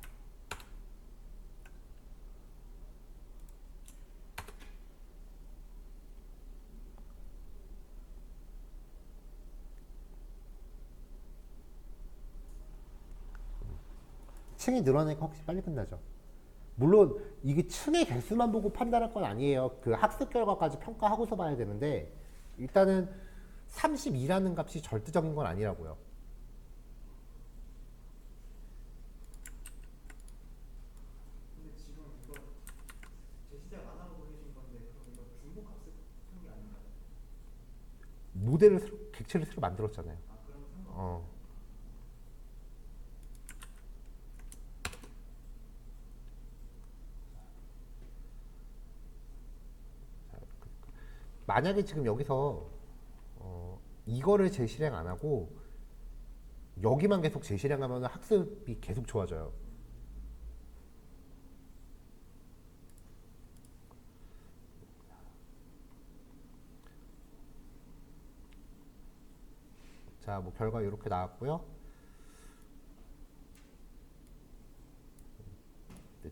층이 늘어나니까 확실히 빨리 끝나죠. 물론 이게 층의 개수만 보고 판단할 건 아니에요. 그 학습 결과까지 평가하고서 봐야 되는데 일단은 32라는 값이 절대적인 건 아니라고요. 근데 지금 이거 제시작 안 하고 보내신 건데 그럼 이거 중복 학습한 게 아닌가요? 모델을 새로, 객체를 새로 만들었잖아요. 아 그러면 상관. 어. 만약에 지금 여기서 이거를 재실행 안 하고 여기만 계속 재실행하면 학습이 계속 좋아져요. 자, 뭐 결과 이렇게 나왔고요.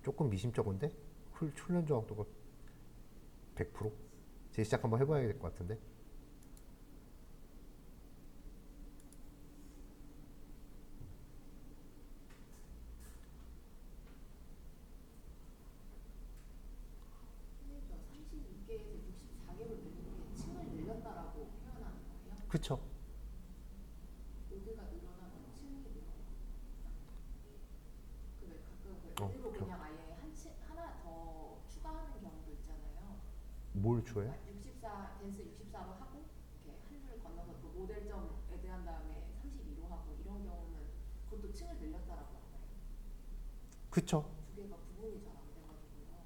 조금 미심쩍은데 훈련 정도가 100%? 재시작 한번 해봐야 될 것 같은데. 선생님, 저 32개에서 64개로 늘리는 게 층을 늘렸다라고 표현하는 거예요? 그쵸? 모두가 늘어나면 층이 늘어나요. 그왜 가끔 그 어, 의대로 그렇죠. 그냥 아예 하나 더 추가하는 경우도 있잖아요. 뭘 줘요? 64 댄스 64로 하고 이렇게 한 줄 건너서 또 모델점 애드한 다음에 32로 하고 이런 경우는 그것도 층을 늘렸다라고 하나요? 그쵸? 두 개가 구분이 잘 안 돼가지고요.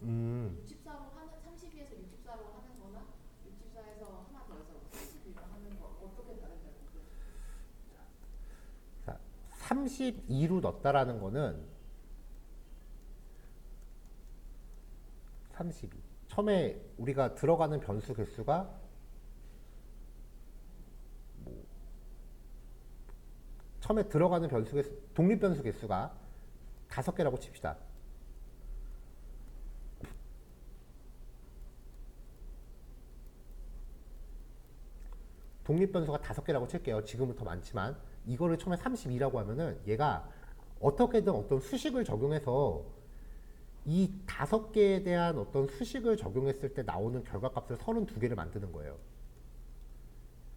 음. 64로 하는 32에서 64로 하는 거나 64에서 하나 더 해서 32로 하는 거 어떻게 다른지 모르겠어요. 자, 32로 넣었다라는 거는 32. 처음에 우리가 들어가는 변수 개수가 처음에 들어가는 변수 개수, 독립 변수 개수가 5개라고 칩시다. 독립 변수가 5개라고 칠게요. 지금은 더 많지만 이거를 처음에 32라고 하면은 얘가 어떻게든 어떤 수식을 적용해서 이 5개에 대한 어떤 수식을 적용했을 때 나오는 결과값을 32개를 만드는 거예요.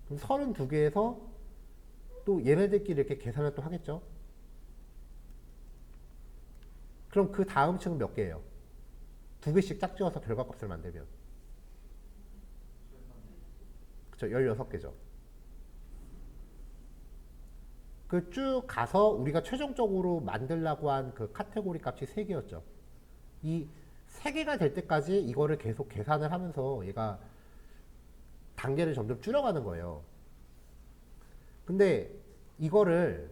그럼 32개에서 또 얘네들끼리 이렇게 계산을 또 하겠죠. 그럼 그 다음 층은 몇 개예요? 2개씩 짝지어서 결과값을 만들면 그쵸, 16개죠. 그 쭉 가서 우리가 최종적으로 만들려고 한 그 카테고리 값이 3개였죠. 이 3개가 될 때까지 이거를 계속 계산을 하면서 얘가 단계를 점점 줄여가는 거예요. 근데 이거를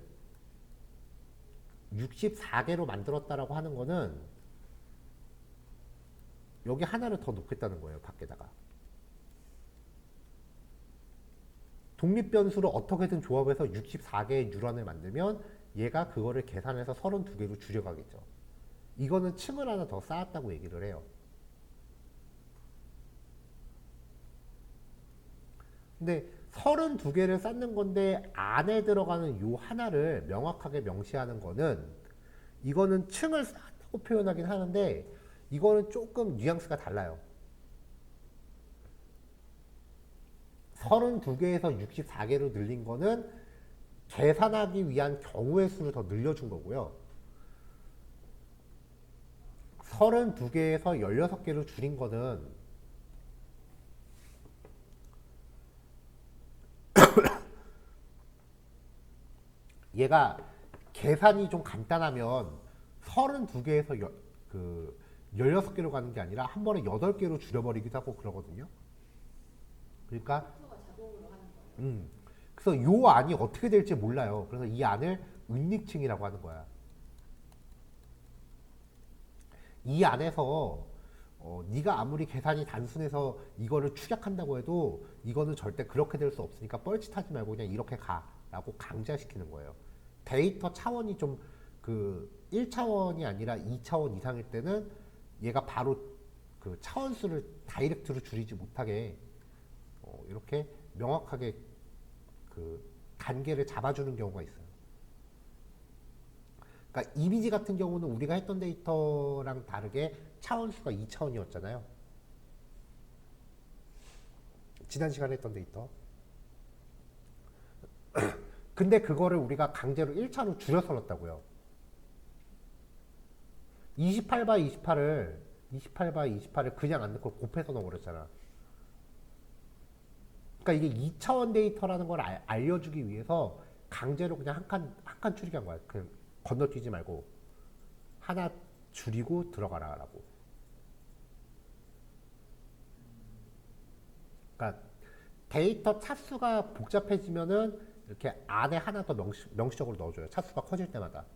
64개로 만들었다라고 하는 거는 여기 하나를 더 놓겠다는 거예요, 밖에다가. 독립변수를 어떻게든 조합해서 64개의 뉴런을 만들면 얘가 그거를 계산해서 32개로 줄여가겠죠. 이거는 층을 하나 더 쌓았다고 얘기를 해요. 근데 32개를 쌓는 건데 안에 들어가는 요 하나를 명확하게 명시하는 거는 이거는 층을 쌓았다고 표현하긴 하는데 이거는 조금 뉘앙스가 달라요. 32개에서 64개로 늘린 거는 계산하기 위한 경우의 수를 더 늘려준 거고요. 32개에서 16개로 줄인 거는 얘가 계산이 좀 간단하면 32개에서 16개로 가는 게 아니라 한 번에 8개로 줄여버리기도 하고 그러거든요. 그러니까 컴퓨터가 자동으로 하는 거예요. 그래서 요 안이 어떻게 될지 몰라요. 그래서 이 안을 은닉층이라고 하는 거야. 이 안에서 네가 아무리 계산이 단순해서 이거를 추격한다고 해도 이거는 절대 그렇게 될 수 없으니까 뻘짓하지 말고 그냥 이렇게 가라고 강제시키는 거예요. 데이터 차원이 좀 1차원이 아니라 2차원 이상일 때는 얘가 바로 그 차원수를 다이렉트로 줄이지 못하게 이렇게 명확하게 그 단계를 잡아주는 경우가 있어요. 그러니까 이미지 같은 경우는 우리가 했던 데이터랑 다르게 차원수가 2차원이었잖아요. 지난 시간에 했던 데이터. 근데 그거를 우리가 강제로 1차로 줄여서 넣었다고요. 28x28을 그냥 안 넣고 곱해서 넣어버렸잖아. 그러니까 이게 2차원 데이터라는 걸 알려주기 위해서 강제로 그냥 한 칸 줄이게 한 거야. 그냥 건너뛰지 말고 하나 줄이고 들어가라라고. 그러니까 데이터 차수가 복잡해지면은 이렇게 안에 하나 더 명시적으로 넣어줘요. 차수가 커질 때마다.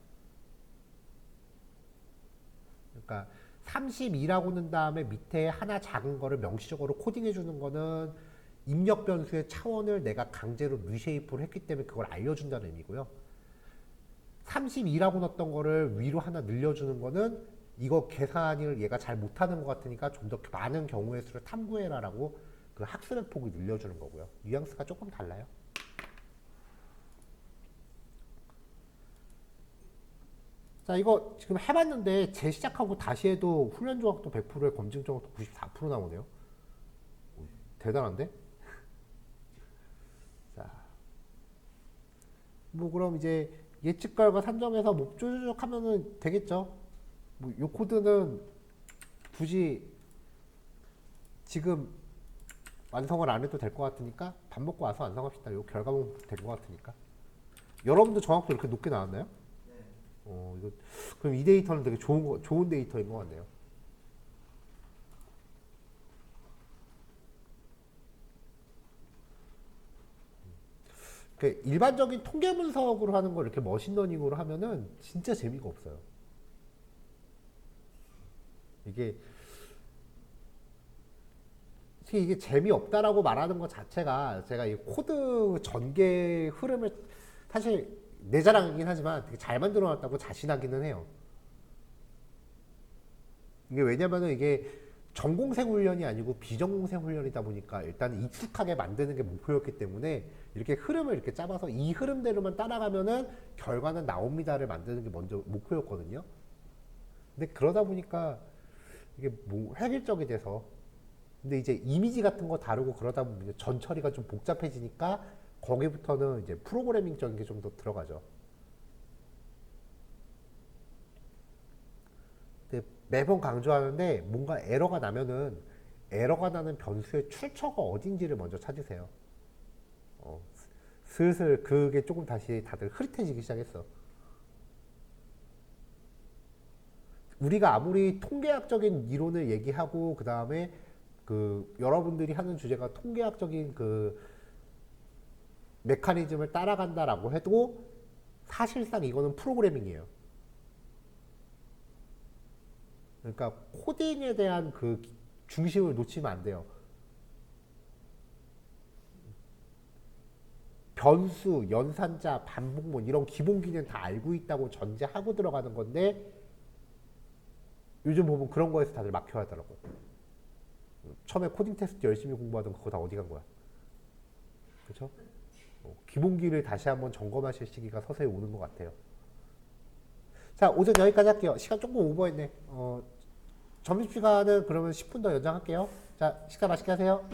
그러니까 32라고 넣은 다음에 밑에 하나 작은 거를 명시적으로 코딩해 주는 거는 입력 변수의 차원을 내가 강제로 리쉐이프를 했기 때문에 그걸 알려준다는 의미고요. 32라고 넣었던 거를 위로 하나 늘려주는 거는 이거 계산을 얘가 잘 못하는 것 같으니까 좀 더 많은 경우의 수를 탐구해라라고 그 학습의 폭을 늘려주는 거고요. 뉘앙스가 조금 달라요. 자, 이거 지금 해봤는데 재시작하고 다시 해도 훈련 정확도 100%에 검증 정확도 94% 나오네요. 대단한데? 자, 뭐 그럼 이제 예측 결과 산정해서 뭐 쪼쪼쪼 하면은 되겠죠. 뭐 요 코드는 굳이 지금 완성을 안 해도 될 것 같으니까 밥 먹고 와서 완성합시다. 요 결과 보면 될 것 같으니까. 여러분도 정확도 이렇게 높게 나왔나요? 네. 이거 그럼 이 데이터는 되게 좋은 데이터인 것 같네요. 일반적인 통계 분석으로 하는 걸 이렇게 머신러닝으로 하면은 진짜 재미가 없어요. 이게 재미없다라고 말하는 것 자체가 제가 이 코드 전개 흐름을 사실 내 자랑이긴 하지만 되게 잘 만들어 놨다고 자신하기는 해요. 이게 왜냐면은 이게 전공생 훈련이 아니고 비전공생 훈련이다 보니까 일단 익숙하게 만드는 게 목표였기 때문에 이렇게 흐름을 이렇게 짜봐서 이 흐름대로만 따라가면은 결과는 나옵니다를 만드는 게 먼저 목표였거든요. 근데 그러다 보니까 이게 뭐 획일적이 돼서 근데 이제 이미지 같은 거 다루고 그러다 보면 전 처리가 좀 복잡해지니까 거기부터는 이제 프로그래밍적인 게 좀 더 들어가죠. 근데 매번 강조하는데 뭔가 에러가 나면은 에러가 나는 변수의 출처가 어딘지를 먼저 찾으세요. 슬슬 그게 조금 다시 다들 흐릿해지기 시작했어. 우리가 아무리 통계학적인 이론을 얘기하고 그 다음에 그 여러분들이 하는 주제가 통계학적인 그 메커니즘을 따라간다라고 해도 사실상 이거는 프로그래밍이에요. 그러니까 코딩에 대한 그 중심을 놓치면 안 돼요. 변수, 연산자, 반복문 이런 기본기는 다 알고 있다고 전제하고 들어가는 건데 요즘 보면 그런 거에서 다들 막혀야 하더라고요. 처음에 코딩 테스트 열심히 공부하던 그거 다 어디 간 거야? 그렇죠? 기본기를 다시 한번 점검하실 시기가 서서히 오는 것 같아요. 자, 오전 여기까지 할게요. 시간 조금 오버했네. 점심시간은 그러면 10분 더 연장할게요. 자, 식사 맛있게 하세요.